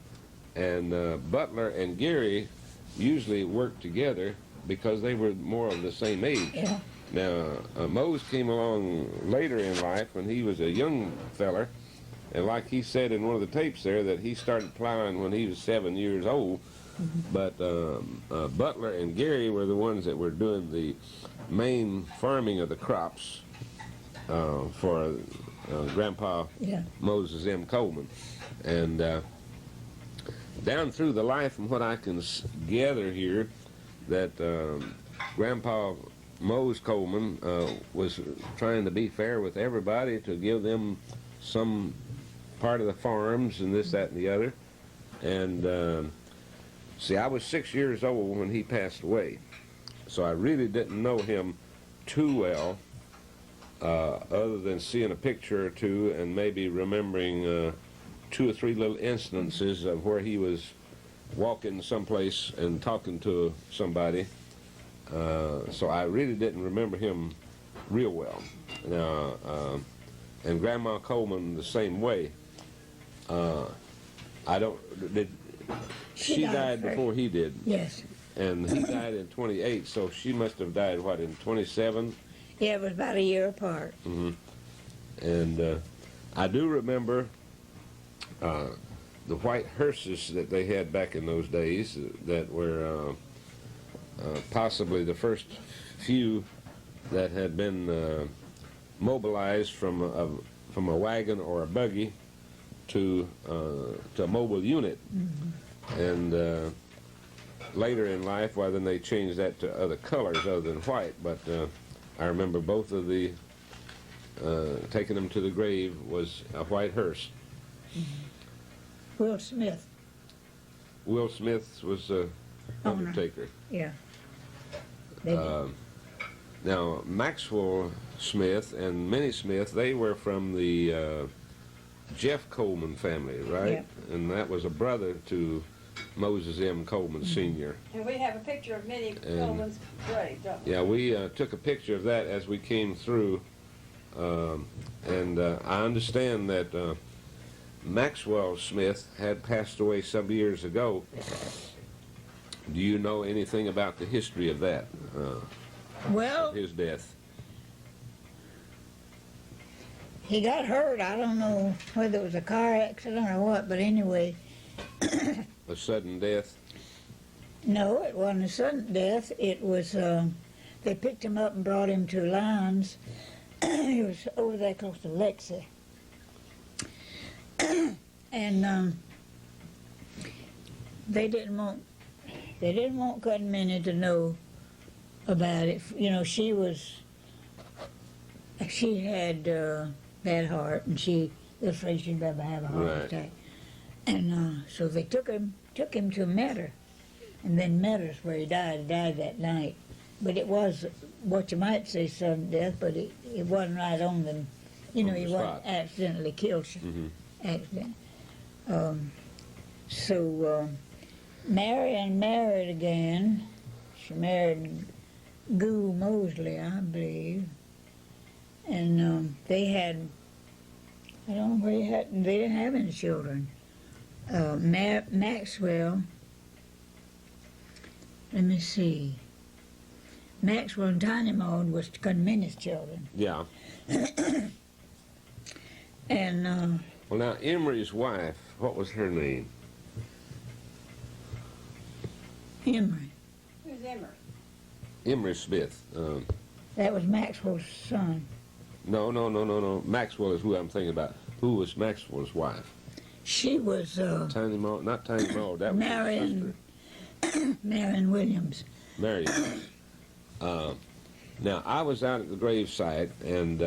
and Butler and Gary usually worked together because they were more of the same age.
Yeah.
Now, Mose came along later in life when he was a young feller, and like he said in one of the tapes there, that he started plowing when he was 7 years old. But Butler and Gary were the ones that were doing the main farming of the crops for Grandpa Moses M. Coleman. And down through the life, from what I can gather here, that Grandpa Mose Coleman was trying to be fair with everybody, to give them some part of the farms and this, that, and the other. And see, I was 6 years old when he passed away, so I really didn't know him too well, other than seeing a picture or two and maybe remembering 2 or 3 little instances of where he was walking someplace and talking to somebody. So I really didn't remember him real well. And Grandma Coleman the same way. She died before he did.
Yes.
And he died in 28, so she must have died, what, in 27?
Yeah, it was about a year apart.
And I do remember the white hearses that they had back in those days that were possibly the first few that had been mobilized from a wagon or a buggy to a mobile unit. And later in life, well, then they changed that to other colors other than white. But I remember both of the taking them to the grave was a white hearse.
Will Smith.
Will Smith was the undertaker.
Yeah.
Now, Maxwell Smith and Minnie Smith, they were from the Jeff Coleman family, right?
Yeah.
And that was a brother to Moses M. Coleman Sr.
And we have a picture of Minnie Coleman's grave, don't we?
Yeah, we took a picture of that as we came through. And I understand that Maxwell Smith had passed away some years ago. Do you know anything about the history of that?
Well,
of his death?
he got hurt. I don't know whether it was a car accident or what, but anyway.
A sudden death?
No, it wasn't a sudden death. It was, they picked him up and brought him to Lyons. He was over there close to Lexi. they didn't want Cousin Minnie to know about it. You know, she had bad heart, and she was afraid she'd ever have a heart
Right.
attack. And so they took him to Metter, and then Metter's where he died. He died that night. But it was what you might say sudden death, but it wasn't right on them. You know,
On the
he wasn't
spot.
accidentally killed.
Mhm.
Accident. Marion married again. She married Goo Mosley, I believe. And they had, I don't know where they didn't have any children. Maxwell, let me see. Maxwell and Tiny Maud was Cousin Minnie's children.
Yeah.
And
Well, now, Emery's wife, what was her name?
Emery,
Who's Emery?
Emery Smith.
that was Maxwell's son.
No. Maxwell is who I'm thinking about. Who was Maxwell's wife?
She was
Tiny Maud, not Tiny Maud. That was his
Marion,
sister.
Marion Williams.
Marion. Now, I was out at the gravesite, and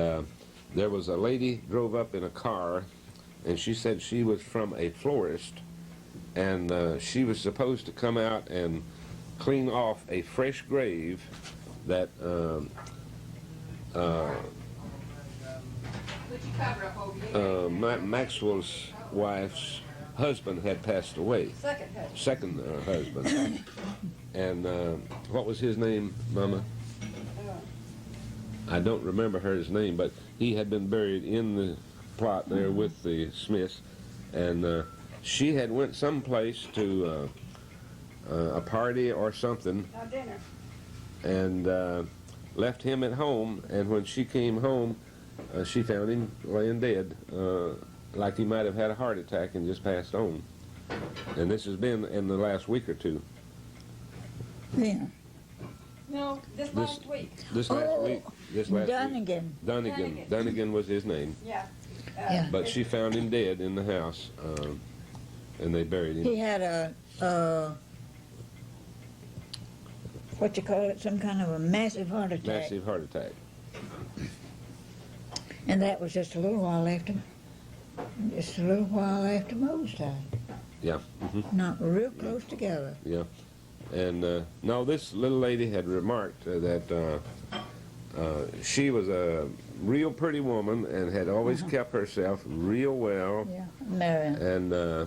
there was a lady drove up in a car, and she said she was from a florist, and she was supposed to come out and clean off a fresh grave that Maxwell's wife's husband had passed away.
Second husband.
Second husband. And what was his name, Mama? I don't remember his name, but he had been buried in the plot there with the Smiths, and she had went someplace to a party or something,
Dinner.
and left him at home. And when she came home, she found him laying dead, like he might have had a heart attack and just passed on. And this has been in the last week or two.
Yeah.
No, this last week.
This last week. This last week.
Dunnigan.
Dunnigan. Dunnigan was his name.
Yeah.
Yeah.
But she found him dead in the house, and they buried him.
He had a what you call it, some kind of a massive heart attack.
Massive heart attack.
And that was just a little while after Mose died.
Yeah.
Not real close together.
Yeah. And no, this little lady had remarked that she was a real pretty woman and had always kept herself real well.
Yeah, Marion.
And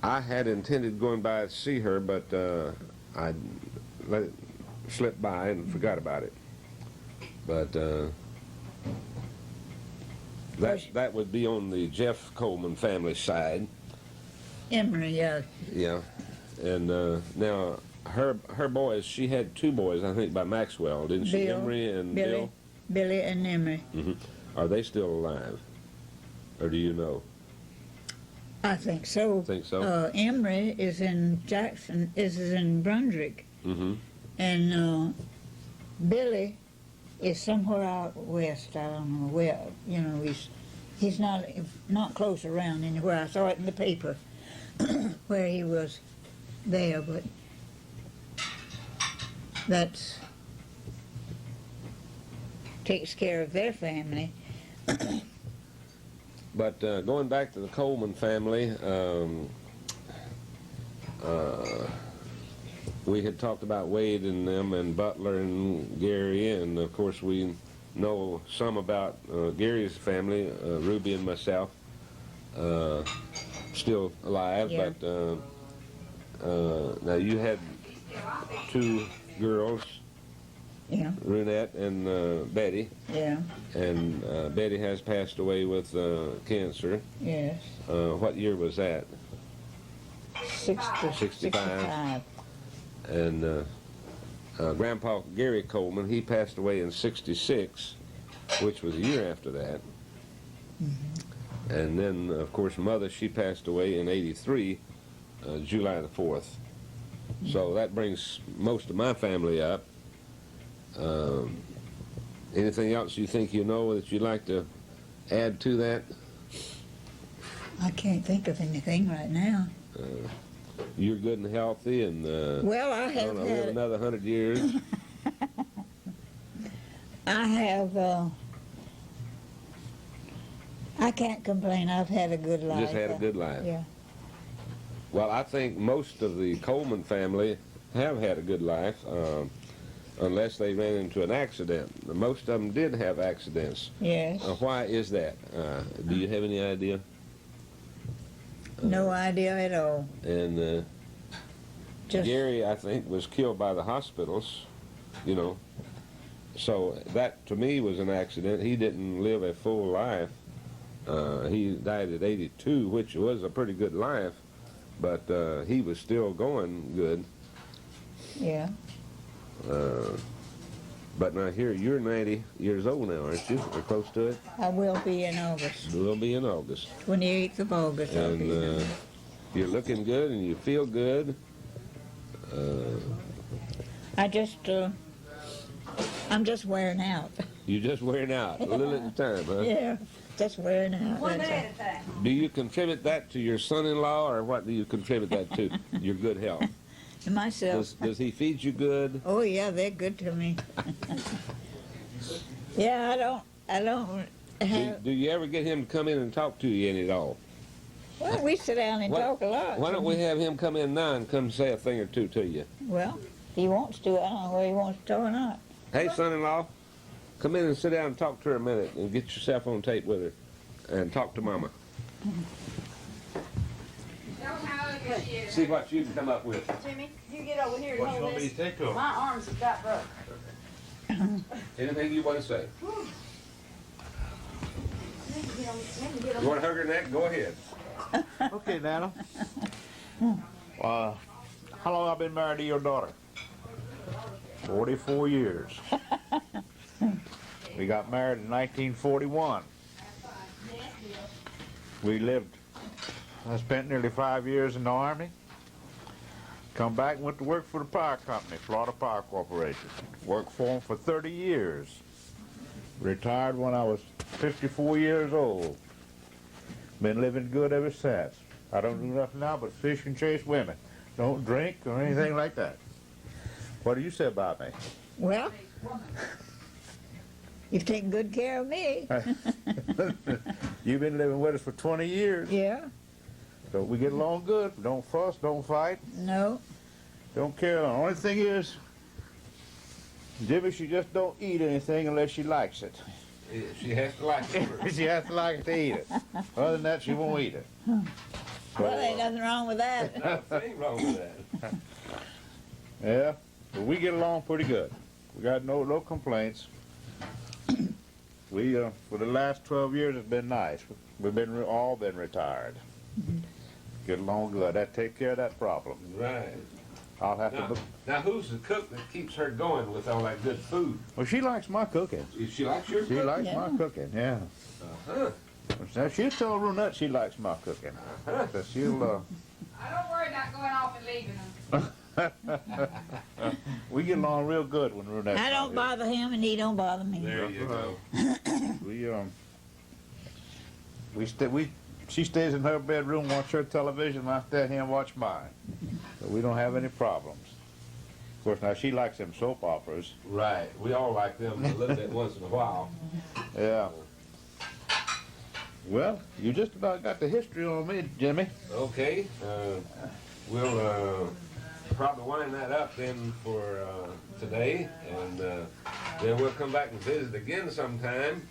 I had intended going by to see her, but I let it slip by and forgot about it. But that would be on the Jeff Coleman family side.
Emery, yeah.
Yeah. And now her boys, she had two boys, I think, by Maxwell, didn't she?
Bill,
Emery and
Billy.
Bill.
Billy and Emery.
Are they still alive, or do you know?
I think so.
Think so?
Emery is in Jackson, is in Brunswick. And Billy is somewhere out west. I don't know where. You know, he's not close around anywhere. I saw it in the paper where he was there, but that's takes care of their family.
But going back to the Coleman family, we had talked about Wade and them and Butler and Gary, and of course we know some about Gary's family, Ruby and myself, still alive.
Yeah.
But now you had two girls,
Yeah,
Runette and Betty,
yeah,
and Betty has passed away with cancer.
yes.
What year was that?
65.
And Grandpa Gary Coleman, he passed away in '66, which was a year after that. And then, of course, Mother, she passed away in '83, July the 4th. So that brings most of my family up. Anything else you think you know that you'd like to add to that?
I can't think of anything right now.
you're good and healthy, and
Well, I
I
have
don't know, live
had,
another 100 years.
I have, I can't complain. I've had a good life.
Just had a good life.
Yeah.
Well, I think most of the Coleman family have had a good life, unless they ran into an accident. Most of them did have accidents.
Yes.
Why is that? Do you have any idea?
No idea at all.
And
Just
Gary, I think, was killed by the hospitals, you know. So that, to me, was an accident. He didn't live a full life. He died at 82, which was a pretty good life, but he was still going good.
yeah.
But now here, you're 90 years old now, aren't you? Or close to it?
I will be in August.
We'll be in August.
28th of August. I'll be.
And you're looking good and you feel good.
I just, I'm just wearing out.
You're just wearing out, a little at a time, huh?
Yeah, just wearing out.
One
that's
day at a time.
Do you contribute that to your son-in-law, or what do you contribute that to? Your good health.
all. And myself.
Does he feed you good?
Oh yeah, they're good to me. Yeah, I don't have.
Do you ever get him to come in and talk to you any at all?
Well, we sit down and
What-
talk a lot.
Why don't we have him come in now and come say a thing or two to you?
Well, he wants to. I don't know whether he wants to or not.
Hey, son-in-law, come in and sit down and talk to her a minute and get yourself on tape with her and talk to Mama. See what you can come up with.
Jimmy, you get over here and
What you
hold
want me
this.
to take to 'em?
My arms have got broke.
Anything you want to say? You want to hug her neck? Go ahead.
Okay, Nana. How long have I been married to your daughter? 44 years. We got married in 1941. I spent nearly 5 years in the Army. Come back and went to work for the power company, Florida Power Corporation. Worked for them for 30 years. Retired when I was 54 years old. Been living good ever since. I don't do nothing now but fish and chase women. Don't drink or anything like that. What do you say about me?
Well, you've taken good care of me.
You've been living with us for 20 years.
Yeah.
So we get along good. Don't fuss, don't fight,
No.
don't care. The only thing is, Jimmy, she just don't eat anything unless she likes it.
She has to like it first.
She has to like it to eat it. Other than that, she won't eat it.
Well, ain't nothing wrong with that.
Nothing wrong with that.
Yeah, but we get along pretty good. We got no complaints. We for the last 12 years it's been nice. We've been all been retired. Get along good. That take care of that problem.
Right.
I'll have
Now,
to.
now, who's the cook that keeps her going with all that good food?
Well, she likes my cooking.
She likes your
She
cooking?
likes
Yeah.
my cooking. Yeah.
Huh.
Now she'll tell Runette she likes my cooking. So she'll.
I don't worry about going off and leaving them.
We get along real good when Runette.
I don't bother him and he don't bother me.
There you go.
She stays in her bedroom, watch her television, and I stay here and watch mine. So we don't have any problems. Of course, now she likes them soap operas.
Right. We all like them a little bit once in a while.
Yeah. Well, you just about got the history on me, Jimmy.
Okay. We'll probably wind that up then for today, and then we'll come back and visit again sometime.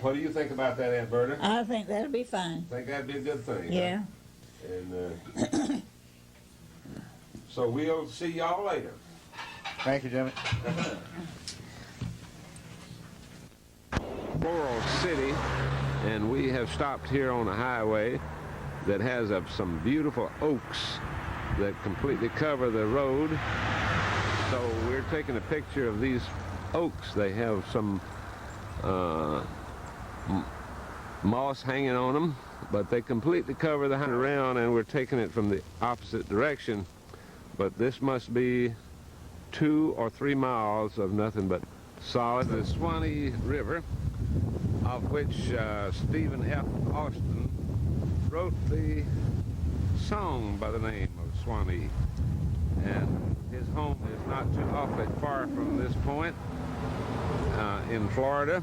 What do you think about that, Aunt Berta?
I think that'll be fine.
Think that'd be a good thing? huh?
Yeah.
And so we'll see y'all later.
Thank you, Jimmy.
Laurel City, and we have stopped here on a highway that has some beautiful oaks that completely cover the road. So we're taking a picture of these oaks. They have some moss hanging on them, but they completely cover the hunt around, and we're taking it from the opposite direction. But this must be 2 or 3 miles of nothing but solid. The Swanee River, of which Stephen F. Austin wrote the
song by the name of Swanee. And his home is not too awfully far from this point in Florida.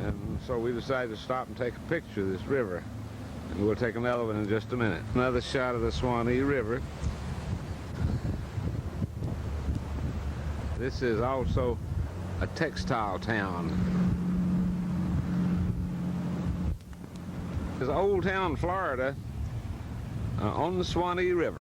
And so we decided to stop and take a picture of this river. And we'll take another one in just a minute. Another shot of the Swanee River. This is also a textile town. This is Old Town, Florida, on the Swanee River.